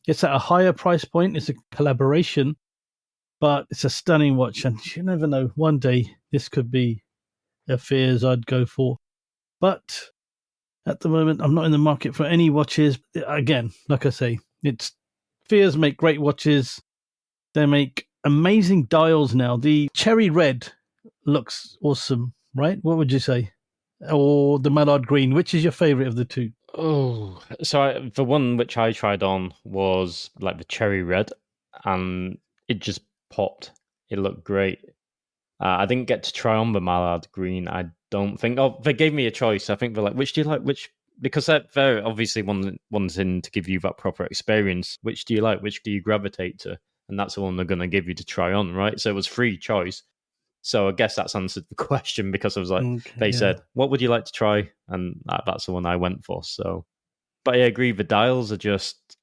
at a higher price point. It's a collaboration, but it's a stunning watch. And you never know, one day this could be a Fears I'd go for. But at the moment, I'm not in the market for any watches. Again, like I say, it's Fears make great watches. They make amazing dials now. The cherry red looks awesome, right? What would you say? Or the mallard green? Which is your favorite of the two? Oh, so the one which I tried on was like the cherry red, and it just popped. It looked great. I didn't get to try on the mallard green. I don't think. Oh, they gave me a choice. I think they're like, which do you like? Which, because they're obviously wanting to give you that proper experience. Which do you like? Which do you gravitate to? And that's the one they're going to give you to try on, right? So it was free choice. So I guess that's answered the question, because I was like, they said, what would you like to try? And that's the one I went for. So, but I agree, the dials are just,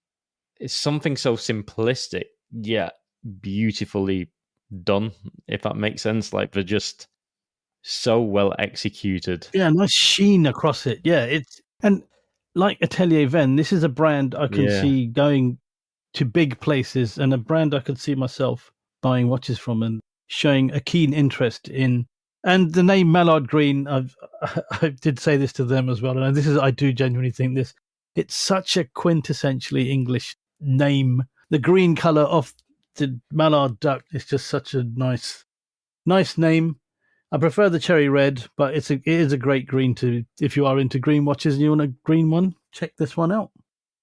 it's something so simplistic, yet beautifully done, if that makes sense. Like, they're just so well executed. Yeah, nice sheen across it. Yeah, and like Atelier Wen, this is a brand I can see going to big places, and a brand I could see myself buying watches from and showing a keen interest in. And the name Mallard Green, I did say this to them as well, and I do genuinely think this. It's such a quintessentially English name. The green color of the mallard duck is just such a nice name. I prefer the cherry red, but it is a great green to, if you are into green watches and you want a green one, check this one out.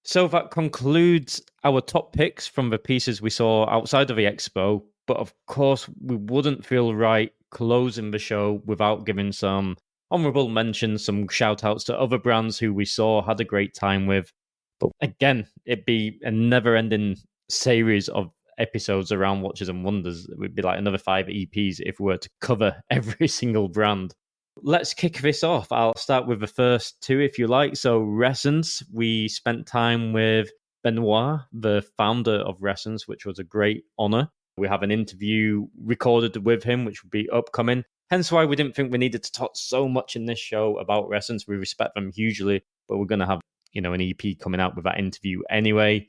So that concludes our top picks from the pieces we saw outside of the expo. But of course, we wouldn't feel right closing the show without giving some honorable mentions, some shout outs to other brands who we saw, had a great time with. But again, it'd be a never ending series of episodes around Watches and Wonders. It would be like another 5 EPs if we were to cover every single brand. Let's kick this off. I'll start with the first 2, if you like. So Ressence, we spent time with Benoit, the founder of Ressence, which was a great honor. We have an interview recorded with him, which will be upcoming. Hence why we didn't think we needed to talk so much in this show about Ressence. We respect them hugely, but we're going to have, an EP coming out with that interview anyway.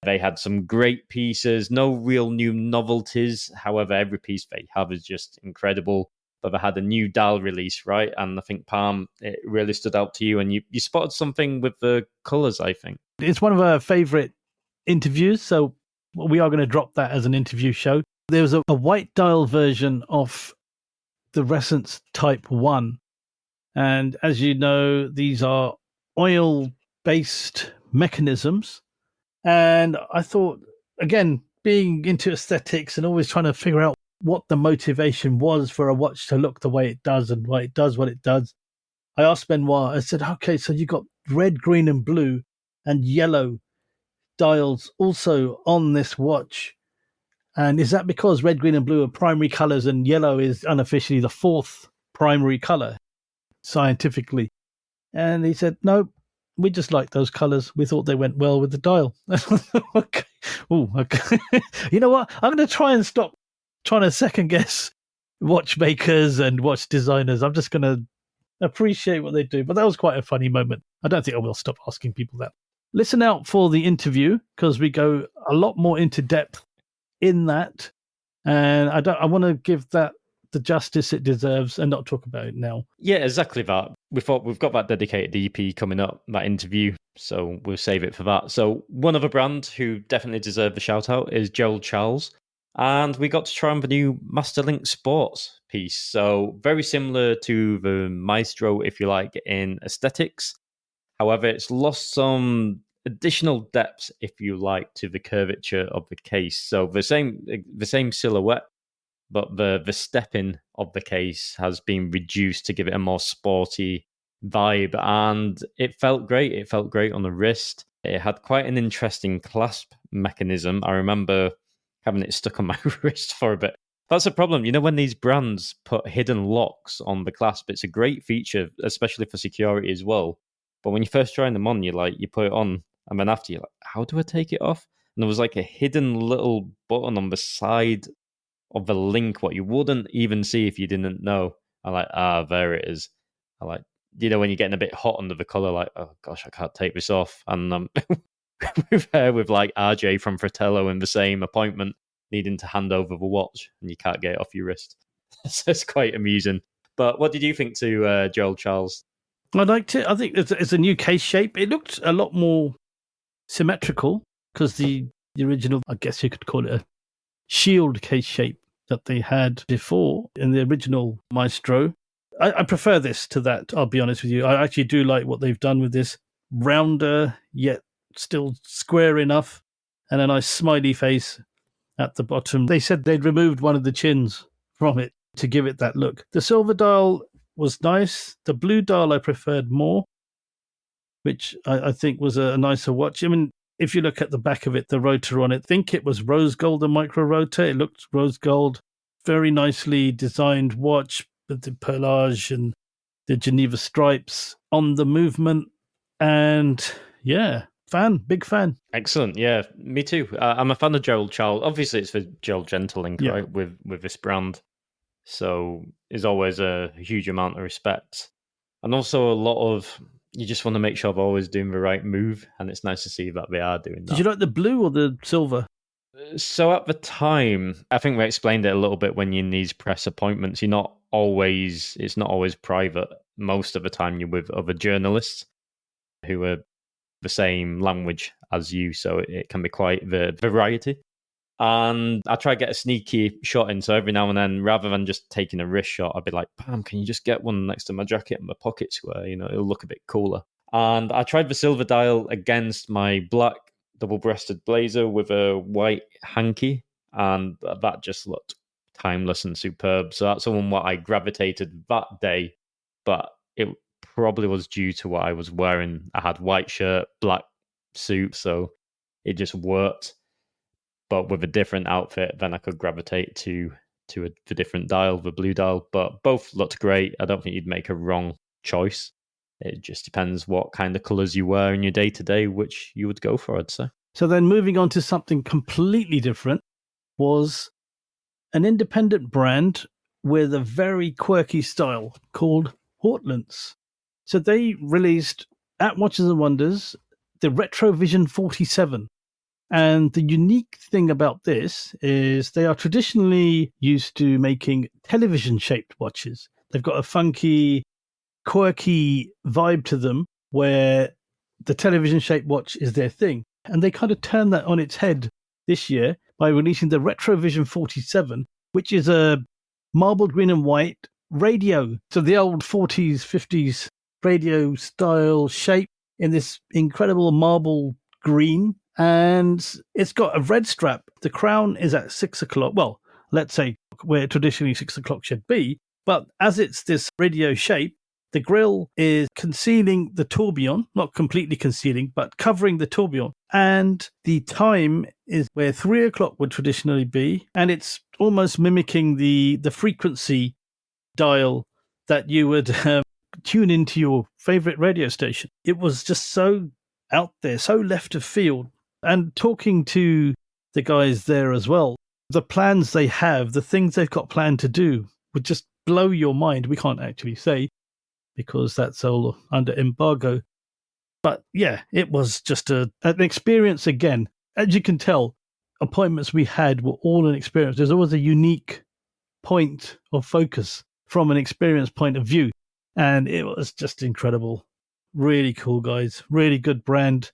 They had some great pieces, no real new novelties. However, every piece they have is just incredible. But they had a new dial release, right? And I think, Palm, it really stood out to you. And you spotted something with the colours, I think. It's one of our favourite interviews, so we are going to drop that as an interview show. There was a white dial version of the Ressence Type 1. And as you know, these are oil-based mechanisms. And I thought, again, being into aesthetics and always trying to figure out what the motivation was for a watch to look the way it does and why it does what it does, I asked Benoit, I said, okay, so you got red, green and blue and yellow dials also on this watch. And is that because red, green and blue are primary colors and yellow is unofficially the 4th primary color scientifically? And he said, no, we just like those colors. We thought they went well with the dial. Okay. Ooh, okay. You know what? I'm going to try and stop trying to second guess watchmakers and watch designers. I'm just going to appreciate what they do. But that was quite a funny moment. I don't think I will stop asking people that. Listen out for the interview, because we go a lot more into depth in that. And I want to give that the justice it deserves and not talk about it now. Yeah, exactly that. We thought we've got that dedicated EP coming up, that interview, so we'll save it for that. So one other brand who definitely deserve the shout out is Gerald Charles. And we got to try on the new Masterlink Sports piece. So very similar to the Maestro, if you like, in aesthetics. However, it's lost some additional depth, if you like, to the curvature of the case. So the same silhouette, but the stepping of the case has been reduced to give it a more sporty vibe, and it felt great. It felt great on the wrist. It had quite an interesting clasp mechanism. I remember having it stuck on my wrist for a bit. That's a problem. You know, when these brands put hidden locks on the clasp, it's a great feature, especially for security as well. But when you're first trying them on, you put it on, and then after you're like, how do I take it off? And there was like a hidden little button on the side of the link, what you wouldn't even see if you didn't know. I'm like, there it is. I like, when you're getting a bit hot under the collar, like, oh gosh, I can't take this off. And with like RJ from Fratello in the same appointment, needing to hand over the watch, and you can't get it off your wrist. So it's quite amusing. But what did you think to Gerald Charles? I liked it. I think it's a new case shape. It looked a lot more symmetrical because the original, I guess you could call it a shield case shape that they had before in the original Maestro. I prefer this to that, I'll be honest with you. I actually do like what they've done with this. Rounder, yet still square enough, and a nice smiley face at the bottom. They said they'd removed one of the chins from it to give it that look. The silver dial was nice. The blue dial I preferred more, which I think was a nicer watch. I mean, if you look at the back of it, the rotor on it, I think it was rose gold, the micro rotor. It looked rose gold. Very nicely designed watch with the perlage and the Geneva stripes on the movement. And yeah, big fan. Excellent. Yeah, me too. I'm a fan of Gerald Charles. Obviously, it's for Gerald Gentlelink, Yeah. right, with this brand. So there's always a huge amount of respect. And also a lot of, you just want to make sure they're always doing the right move. And it's nice to see that they are doing that. Did you like the blue or the silver? So at the time, I think we explained it a little bit when you're in these press appointments, it's not always private. Most of the time you're with other journalists who are the same language as you, so it can be quite the variety. And I try to get a sneaky shot in, so every now and then, rather than just taking a wrist shot, I'd be like, Pam, can you just get one next to my jacket and my pocket square? It'll look a bit cooler. And I tried the silver dial against my black double-breasted blazer with a white hanky, and that just looked timeless and superb. So that's the one what I gravitated that day, but it probably was due to what I was wearing. I had white shirt, black suit, so it just worked. But with a different outfit, then I could gravitate to the different dial, the blue dial. But both looked great. I don't think you'd make a wrong choice. It just depends what kind of colours you wear in your day-to-day, which you would go for, I'd say. So then moving on to something completely different was an independent brand with a very quirky style called Hortlands. So they released at Watches and Wonders the Retrovision 47. And the unique thing about this is they are traditionally used to making television-shaped watches. They've got a funky, quirky vibe to them where the television-shaped watch is their thing. And they kind of turned that on its head this year by releasing the Retrovision 47, which is a marbled green and white radio. So the old 40s, 50s radio style shape in this incredible marble green. And it's got a red strap. The crown is at 6 o'clock. Well, let's say where traditionally 6 o'clock should be. But as it's this radio shape, the grille is concealing the tourbillon, not completely concealing, but covering the tourbillon. And the time is where 3 o'clock would traditionally be. And it's almost mimicking the frequency dial that you would tune into your favorite radio station. It was just so out there, so left of field. And talking to the guys there as well, the plans they have, the things they've got planned to do would just blow your mind. We can't actually say because that's all under embargo. But yeah, it was just an experience again. As you can tell, appointments we had were all an experience. There's always a unique point of focus from an experience point of view. And it was just incredible. Really cool, guys. Really good brand.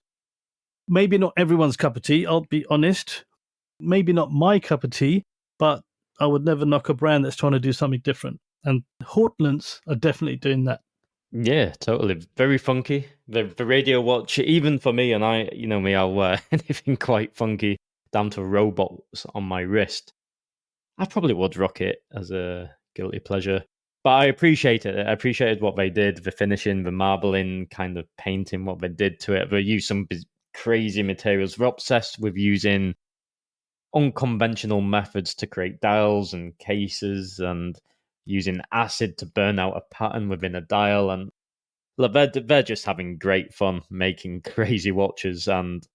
Maybe not everyone's cup of tea, I'll be honest. Maybe not my cup of tea, but I would never knock a brand that's trying to do something different. And Hortlands are definitely doing that. Yeah, totally. Very funky. The radio watch, even for me, and I, you know me, I'll wear anything quite funky down to robots on my wrist. I probably would rock it as a guilty pleasure. But I appreciate it. I appreciated what they did, the finishing, the marbling, kind of painting, what they did to it. They used some crazy materials. They're obsessed with using unconventional methods to create dials and cases and using acid to burn out a pattern within a dial. And look, they're just having great fun making crazy watches, and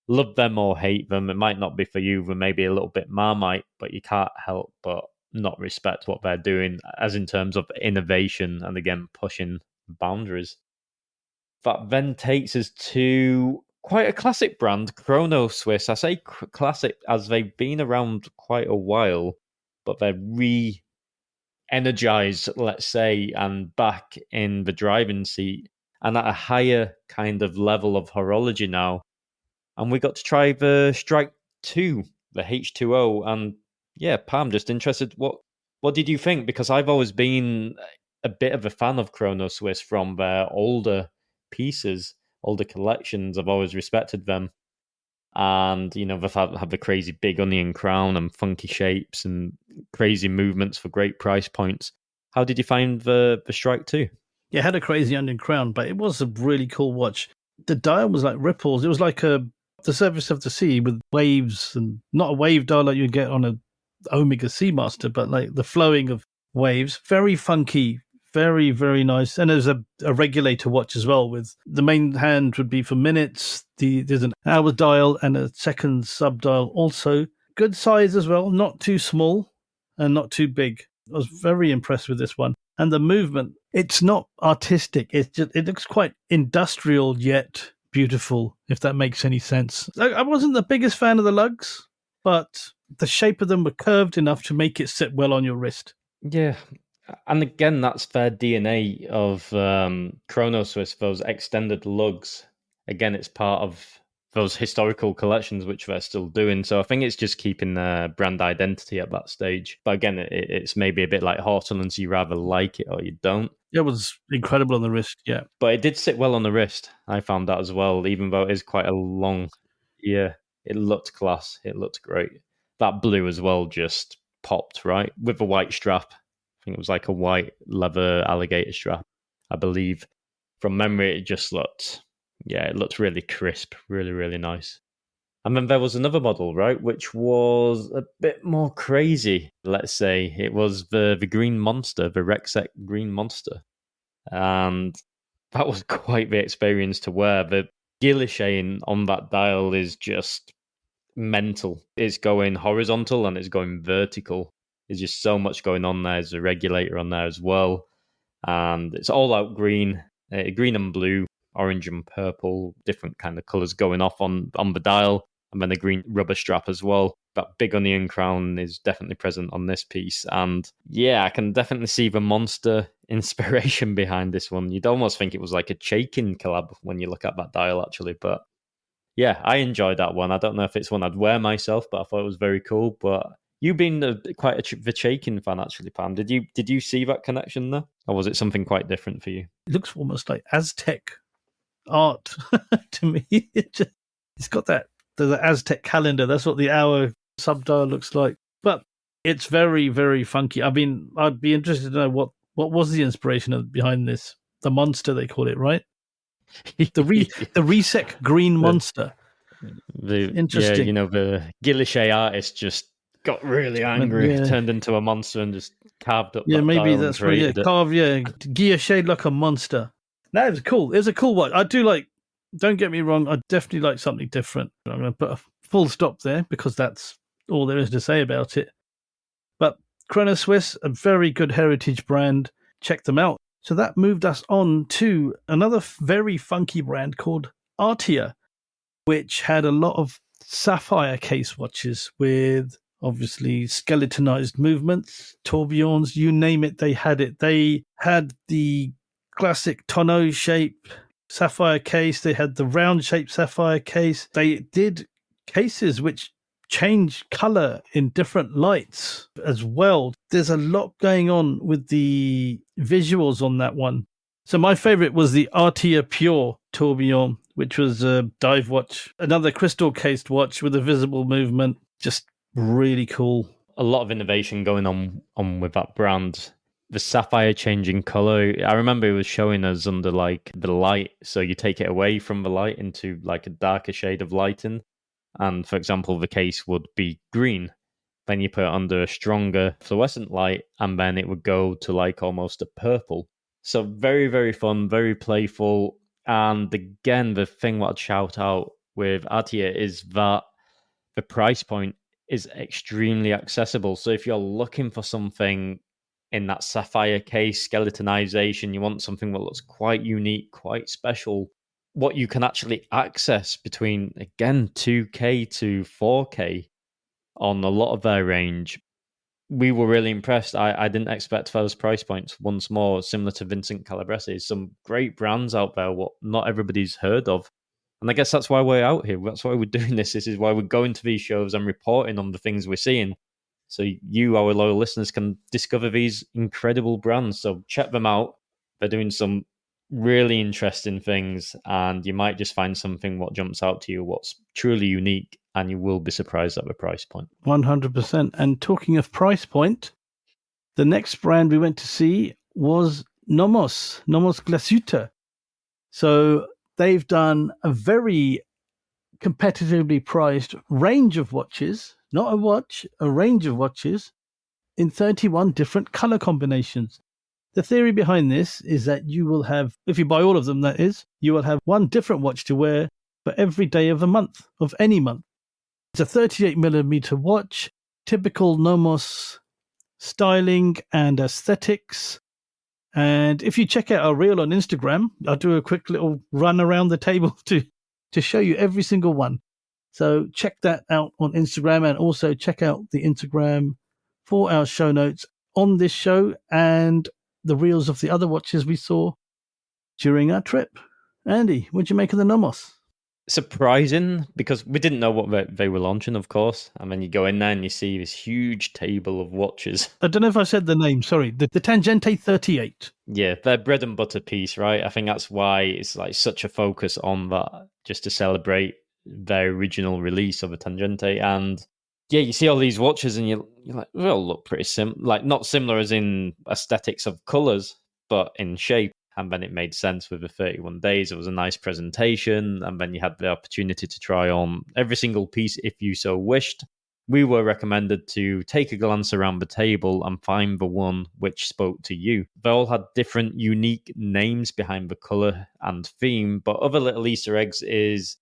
love them or hate them. It might not be for you. They may be a little bit Marmite, but you can't help but not respect what they're doing as in terms of innovation and, again, pushing boundaries. That then takes us to quite a classic brand, Chrono Swiss. I say classic as they've been around quite a while, but they're energized, let's say, and back in the driving seat and at a higher kind of level of horology now. And we got to try the Strike 2, the H2O. And yeah, Pam, just interested, what did you think? Because I've always been a bit of a fan of Chrono Swiss from their older pieces, older collections. I've always respected them. And, you know, they've had the crazy big onion crown and funky shapes and crazy movements for great price points. How did you find the Strike 2? Yeah, it had a crazy onion crown, but it was a really cool watch. The dial was like ripples. It was like the surface of the sea with waves, and not a wave dial like you get on a Omega Seamaster, but like the flowing of waves. Very funky, very, very nice. And there's a regulator watch as well, with the main hand would be for minutes. There's an hour dial and a second sub dial also. Good size as well, not too small and not too big. I was very impressed with this one. And the movement, it's not artistic. It looks quite industrial yet beautiful, if that makes any sense. I wasn't the biggest fan of the lugs, but the shape of them were curved enough to make it sit well on your wrist. Yeah. And again, that's their DNA of Chrono Swiss, those extended lugs. Again, it's part of those historical collections, which they're still doing. So I think it's just keeping their brand identity at that stage. But again, it's maybe a bit like Hortlands. You rather like it or you don't. It was incredible on the wrist, yeah. But it did sit well on the wrist. I found that as well, even though it is quite a long... Yeah, it looked class. It looked great. That blue as well just popped, right? With the white strap. I think it was like a white leather alligator strap, I believe. From memory, it just looked... Yeah, it looked really crisp, really, really nice. And then there was another model, right, which was a bit more crazy, let's say. It was the Green Monster, the Rexec Green Monster. And that was quite the experience to wear. The guilloche on that dial is just mental. It's going horizontal and it's going vertical. There's just so much going on there. There's a regulator on there as well. And it's all out green, green and blue, orange and purple, different kind of colours going off on the dial, and then the green rubber strap as well. That big onion crown is definitely present on this piece. And yeah, I can definitely see the monster inspiration behind this one. You'd almost think it was like a Chaikin collab when you look at that dial, actually. But yeah, I enjoyed that one. I don't know if it's one I'd wear myself, but I thought it was very cool. But you being quite the Chaikin fan, actually, Pam, did you see that connection there? Or was it something quite different for you? It looks almost like Aztec art to me. It's got the Aztec calendar. That's what the hour subdial looks like. But it's very, very funky. I mean, I'd be interested to know what was the inspiration behind this. The monster, they call it, right? The Resec Green Monster. Interesting. Yeah, you know, the guilloche artist just got really angry, turned into a monster and just carved up. Yeah, maybe that's right. Yeah, guilloche like a monster. That was cool. It was a cool watch. I do like, don't get me wrong, I definitely like something different. I'm going to put a full stop there because that's all there is to say about it. But Chrono Swiss, a very good heritage brand. Check them out. So that moved us on to another very funky brand called Artia, which had a lot of sapphire case watches with obviously skeletonized movements, tourbillons, you name it, they had it. They had the classic tonneau shape sapphire case. They had the round shaped sapphire case. They did cases which change color in different lights as well. There's a lot going on with the visuals on that one. So my favorite was the Artia Pure tourbillon, which was a dive watch, another crystal cased watch with a visible movement. Just really cool. A lot of innovation going on with that brand. The sapphire changing color. I remember it was showing us under like the light. So you take it away from the light into like a darker shade of lighting. And for example, the case would be green. Then you put it under a stronger fluorescent light, and then it would go to like almost a purple. So very, very fun, very playful. And again, the thing what I'd shout out with Atelier is that the price point is extremely accessible. So if you're looking for something in that sapphire case, skeletonization, you want something that looks quite unique, quite special, what you can actually access between, again, 2K to 4K on a lot of their range. We were really impressed. I didn't expect those price points. Once more, similar to Vincent Calabrese, some great brands out there what not everybody's heard of. And I guess that's why we're out here. That's why we're doing this. This is why we're going to these shows and reporting on the things we're seeing. So you, our loyal listeners, can discover these incredible brands. So check them out. They're doing some really interesting things, and you might just find something what jumps out to you, what's truly unique, and you will be surprised at the price point. 100%. And talking of price point, the next brand we went to see was Nomos Glasuta. So they've done a very competitively priced range of watches, not a watch, a range of watches in 31 different color combinations. The theory behind this is that you will have, if you buy all of them, that is, you will have one different watch to wear for every day of the month, of any month. It's a 38mm watch, typical Nomos styling and aesthetics. And if you check out our reel on Instagram, I'll do a quick little run around the table to show you every single one. So check that out on Instagram, and also check out the Instagram for our show notes on this show and the reels of the other watches we saw during our trip. Andy, what'd you make of the Nomos? Surprising, because we didn't know what they were launching, of course. And then you go in there and you see this huge table of watches. I don't know if I said the name, sorry. The Tangente 38. Yeah, their bread and butter piece, right? I think that's why it's like such a focus on that, just to celebrate their original release of a Tangente. And yeah, you see all these watches and you're like, they all look pretty like not similar as in aesthetics of colors, but in shape. And then it made sense with the 31 days. It was a nice presentation. And then you had the opportunity to try on every single piece if you so wished. We were recommended to take a glance around the table and find the one which spoke to you. They all had different unique names behind the color and theme, but other little Easter eggs is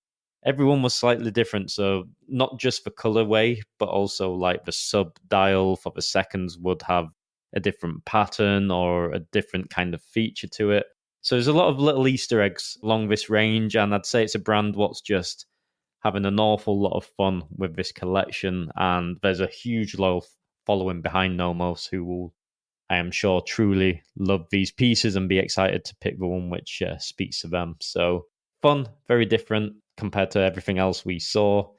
everyone was slightly different. So not just the colorway, but also like the sub dial for the seconds would have a different pattern or a different kind of feature to it. So there's a lot of little Easter eggs along this range, and I'd say it's a brand what's just having an awful lot of fun with this collection, and there's a huge loyal following behind Nomos who will, I am sure, truly love these pieces and be excited to pick the one which speaks to them. So fun, very different compared to everything else we saw,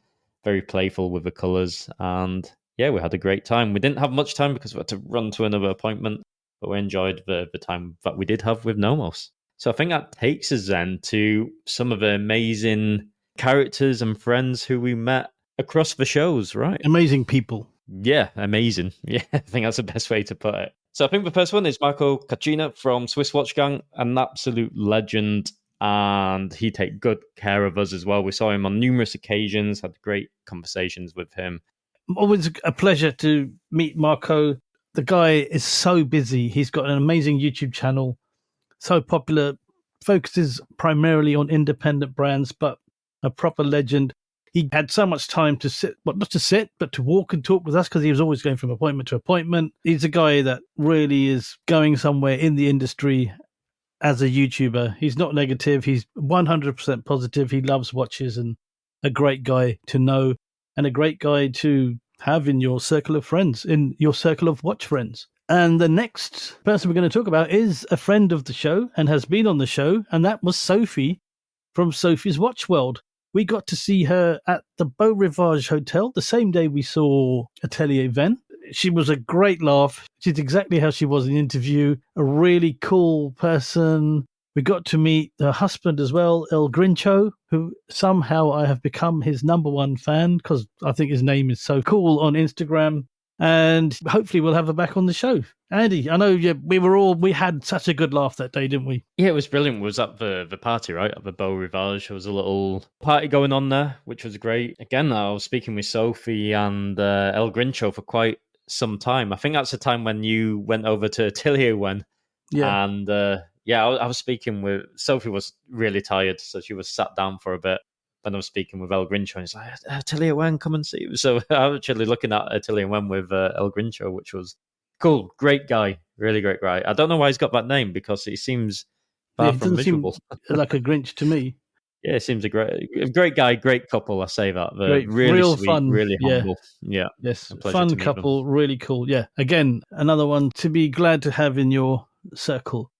very playful with the colors, and yeah, we had a great time. We didn't have much time because we had to run to another appointment, but we enjoyed the time that we did have with Nomos. So I think that takes us then to some of the amazing characters and friends who we met across the shows, right? Amazing people. Yeah, amazing. Yeah, I think that's the best way to put it. So I think the first one is Marco Caccina from Swiss Watch Gang, an absolute legend, and he take good care of us as well. We saw him on numerous occasions, had great conversations with him. Always a pleasure to meet Marco. The guy is so busy. He's got an amazing YouTube channel, so popular, focuses primarily on independent brands, but a proper legend. He had so much time to sit, well, not to sit, but to walk and talk with us because he was always going from appointment to appointment. He's a guy that really is going somewhere in the industry as a YouTuber. He's not negative. He's 100% positive. He loves watches and a great guy to know and a great guy to have in your circle of friends, in your circle of watch friends. And the next person we're going to talk about is a friend of the show and has been on the show, and that was Sophie from Sophie's Watch World. We got to see her at the Beau Rivage Hotel the same day we saw Atelier Wen. She was a great laugh. She's exactly how she was in the interview. A really cool person. We got to meet her husband as well, El Grincho, who somehow I have become his number one fan because I think his name is so cool on Instagram. And hopefully we'll have her back on the show. Andy, I know we had such a good laugh that day, didn't we? Yeah, it was brilliant. We was at the party, right? At the Beau Rivage. There was a little party going on there, which was great. Again, I was speaking with Sophie and El Grincho for quite some time. I think that's the time when you went over to Atelier Wen. Yeah. And I was speaking with Sophie, was really tired, so she was sat down for a bit. Then I was speaking with El Grincho, and he's like, Atelier Wen, come and see. So I was actually looking at Atelier Wen with El Grincho, which was cool. Great guy. Really great guy. I don't know why he's got that name because he seems far he from doesn't miserable. seem like a Grinch to me. Yeah, he seems a great guy, great couple. I say that. They're Great, really real sweet, fun. really Yeah. humble. Yeah. Yes, A pleasure fun to meet couple, them. really cool. Yeah, again, another one to be glad to have in your circle.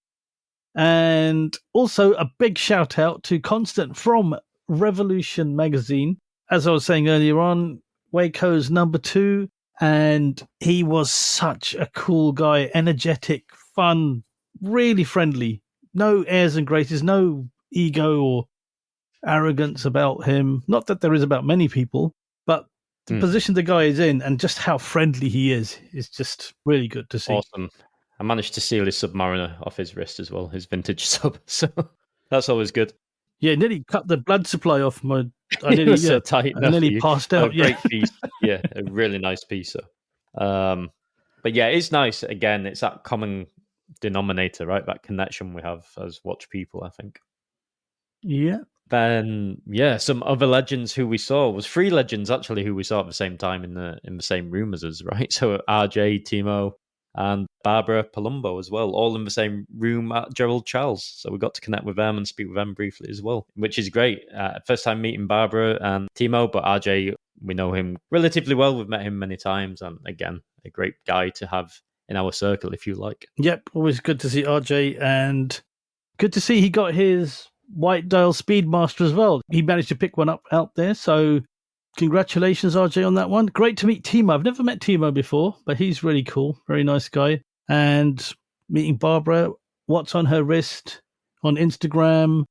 And also a big shout out to Constant from Revolution magazine. As I was saying earlier on, Waco's number 2, and he was such a cool guy, energetic, fun, really friendly. No airs and graces, no ego or arrogance about him. Not that there is about many people, but the position the guy is in and just how friendly he is just really good to see. Awesome. I managed to steal his Submariner off his wrist as well, his vintage sub. So that's always good. Yeah, nearly cut the blood supply off my. It was so tight. I nearly passed out. A great piece. Yeah, a really nice piece. But yeah, it's nice. Again, it's that common denominator, right? That connection we have as watch people, I think. Yeah. Then, yeah, some other legends who we saw was 3 legends actually who we saw at the same time in the same room as us, right? So RJ, Timo, and Barbara Palumbo as well, all in the same room at Gerald Charles. So we got to connect with them and speak with them briefly as well, which is great. First time meeting Barbara and Timo, but RJ, we know him relatively well. We've met him many times, and again, a great guy to have in our circle, if you like. Yep, always good to see RJ, and good to see he got his White Dial Speedmaster as well. He managed to pick one up out there, so congratulations, RJ, on that one. Great to meet Timo. I've never met Timo before, but he's really cool. Very nice guy. And meeting Barbara, what's on her wrist on Instagram,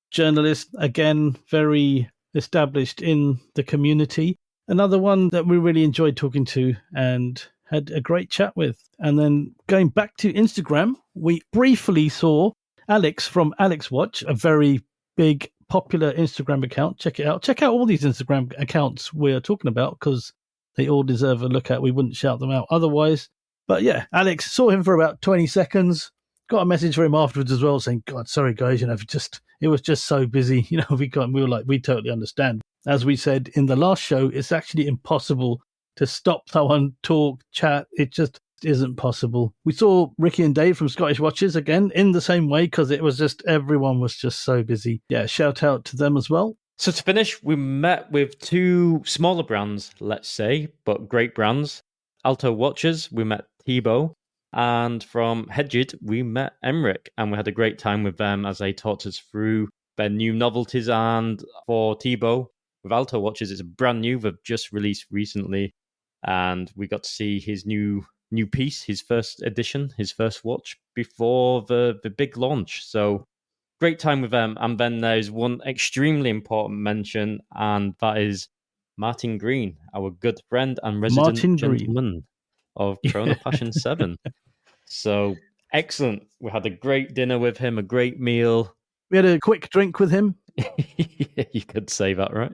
journalist, again, very established in the community. Another one that we really enjoyed talking to and had a great chat with. And then going back to Instagram, we briefly saw Alex from Alex Watch, a very big popular Instagram account. Check it out. Check out all these Instagram accounts we're talking about because they all deserve a look at. We wouldn't shout them out otherwise. But yeah, Alex, saw him for about 20 seconds. Got a message for him afterwards as well saying, God, sorry guys, it was just so busy. We were like, we totally understand. As we said in the last show, it's actually impossible to stop someone, talk, chat. It just isn't possible. We saw Ricky and Dave from Scottish Watches again in the same way because it was just everyone was just so busy. Yeah, shout out to them as well. So to finish, we met with 2 smaller brands, let's say, but great brands. Alto Watches, we met Thibaut, and from Hedged, we met Emmerich, and we had a great time with them as they talked us through their new novelties. And for Thibaut, with Alto Watches, it's brand new. They've just released recently, and we got to see his new piece, his first edition, his first watch before the big launch. So great time with them. And then there's one extremely important mention, and that is Martin Green, our good friend and resident gentleman of Chrono Passion 7. So excellent. We had a great dinner with him, a great meal. We had a quick drink with him. You could say that, right?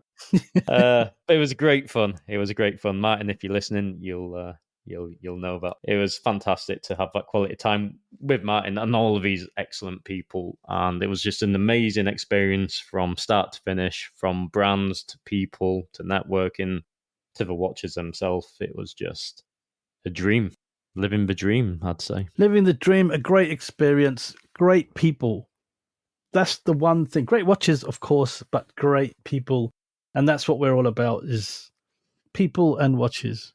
But it was great fun. It was a great fun. Martin, if you're listening, you'll know that. It was fantastic to have that quality time with Martin and all of these excellent people. And it was just an amazing experience from start to finish, from brands to people to networking to the watches themselves. It was just a dream. Living the dream, I'd say. Living the dream, a great experience, great people. That's the one thing. Great watches, of course, but great people. And that's what we're all about, is people and watches.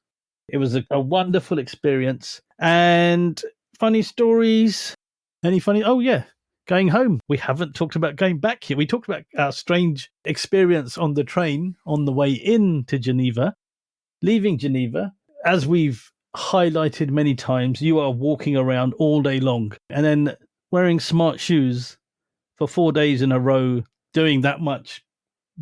It was a wonderful experience. And funny stories. Any funny? Oh, yeah. Going home. We haven't talked about going back here. We talked about our strange experience on the train on the way in to Geneva. Leaving Geneva, as we've highlighted many times, you are walking around all day long and then wearing smart shoes for 4 days in a row, doing that much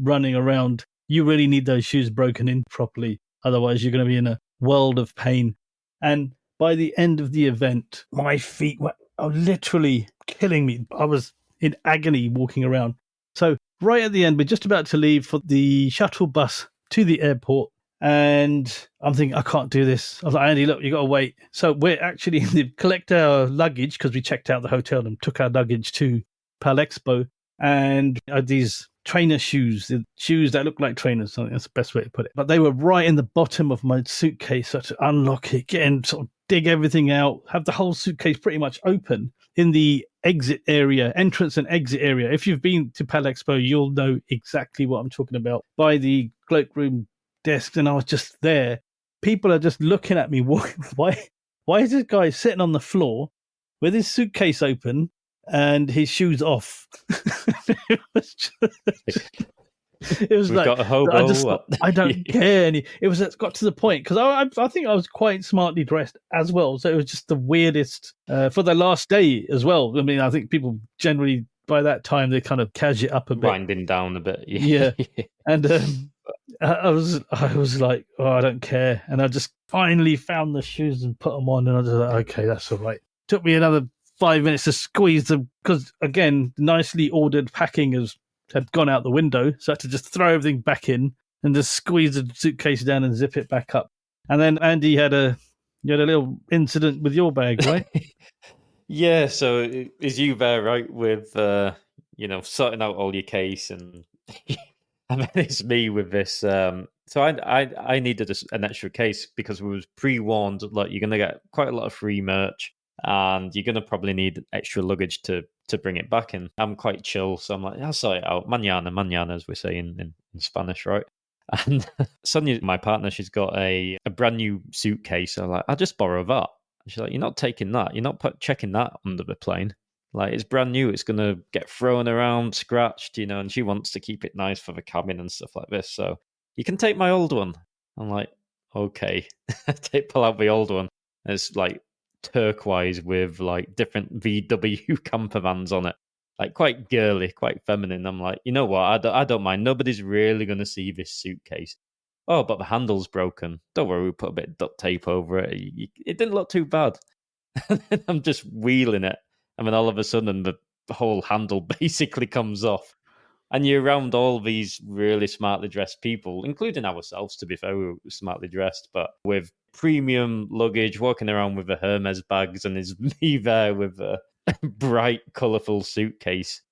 running around. You really need those shoes broken in properly. Otherwise, you're going to be in a world of pain. And by the end of the event, my feet were literally killing me. I was in agony walking around. So right at the end, we're just about to leave for the shuttle bus to the airport. And I'm thinking, I can't do this. I was like, Andy, look, you got to wait. So we're actually to collect our luggage because we checked out the hotel and took our luggage to Palexpo. And these trainer shoes, the shoes that look like trainers. I think that's the best way to put it. But they were right in the bottom of my suitcase. So to unlock it, get in, sort of dig everything out, have the whole suitcase pretty much open in the exit area, entrance and exit area. If you've been to Palexpo, you'll know exactly what I'm talking about. By the cloakroom desks, and I was just there. People are just looking at me. Why is this guy sitting on the floor with his suitcase open and his shoes off? it was We've like, got a hobo. I don't care. And it got to the point because I think I was quite smartly dressed as well. So it was just the weirdest for the last day as well. I mean, I think people generally by that time they kind of cash it up a bit, winding down a bit. Yeah. And I was like, oh, I don't care. And I just finally found the shoes and put them on. And I was like, okay, that's all right. Took me another 5 minutes to squeeze them because, again, nicely ordered packing had gone out the window. So I had to just throw everything back in and just squeeze the suitcase down and zip it back up. And then Andy you had a little incident with your bag, right? Yeah, so is you there, right, with, sorting out all your case and... And then it's me with this. So I needed an extra case because we was pre-warned, like, you're going to get quite a lot of free merch and you're going to probably need extra luggage to bring it back in. I'm quite chill, so I'm like, I'll sort it out. Mañana, as we say in Spanish, right? And Sonia, my partner, she's got a brand new suitcase. I'm like, I'll just borrow that. And she's like, you're not taking that. You're not checking that under the plane. Like, it's brand new. It's going to get thrown around, scratched, and she wants to keep it nice for the cabin and stuff like this. So you can take my old one. I'm like, okay. Pull out the old one. It's like turquoise with like different VW camper vans on it. Like quite girly, quite feminine. I'm like, you know what? I don't mind. Nobody's really going to see this suitcase. Oh, but the handle's broken. Don't worry, we put a bit of duct tape over it. It didn't look too bad. I'm just wheeling it. And then all of a sudden, the whole handle basically comes off. And you're around all these really smartly dressed people, including ourselves, to be fair, we were smartly dressed, but with premium luggage, walking around with the Hermes bags, and there's me there with a bright, colourful suitcase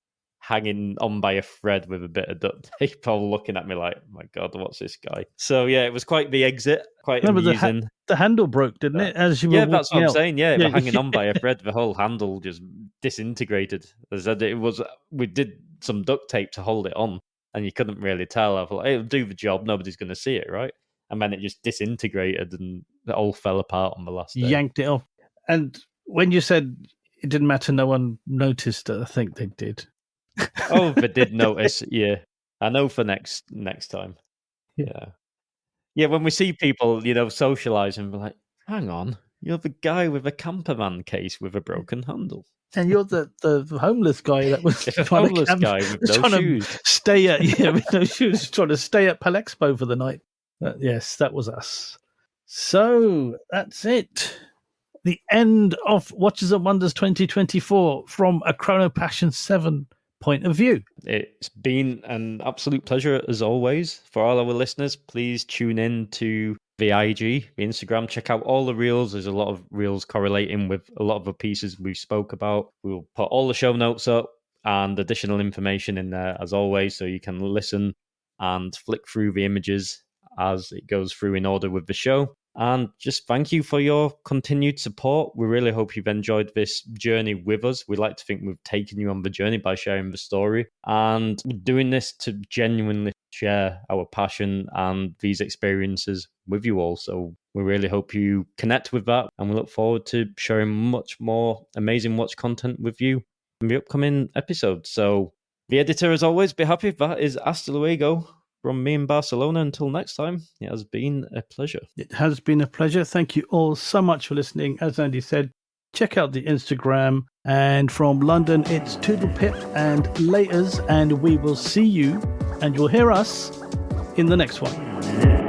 hanging on by a thread with a bit of duct tape, all looking at me like, oh my God, what's this guy? So, yeah, it was quite the exit, quite amusing. The handle broke, didn't it? As you were walking that's what I'm out. saying. Yeah, we're hanging on by a thread. The whole handle just disintegrated. As I said, we did some duct tape to hold it on, and you couldn't really tell. I thought, hey, it'll do the job. Nobody's going to see it, right? And then it just disintegrated, and it all fell apart on the last day. Yanked it off. And when you said it didn't matter, no one noticed, I think they did. Oh, they did notice. Yeah, I know for next time. Yeah. When we see people, socialising, we're like, hang on, you're the guy with a camper van case with a broken handle. And you're the homeless guy that was trying to stay at with no shoes, trying to stay at Palexpo for the night. But yes, that was us. So that's it. The end of Watches and Wonders 2024 from a Chrono Passion 7 point of view. It's been an absolute pleasure as always. For all our listeners, please tune in to the IG, the Instagram, check out all the reels. There's a lot of reels correlating with a lot of the pieces we spoke about. We'll put all the show notes up and additional information in there as always, so you can listen and flick through the images as it goes through in order with the show. And just thank you for your continued support. We really hope you've enjoyed this journey with us. We like to think we've taken you on the journey by sharing the story. And we're doing this to genuinely share our passion and these experiences with you all. So We really hope you connect with that, and we look forward to sharing much more amazing watch content with you in the upcoming episodes. So the editor, as always, be happy. That is hasta luego from me in Barcelona. Until next time, it has been a pleasure. It has been a pleasure. Thank you all so much for listening. As Andy said, check out the Instagram. And from London, it's Toodle Pip and laters. And we will see you, and you'll hear us in the next one.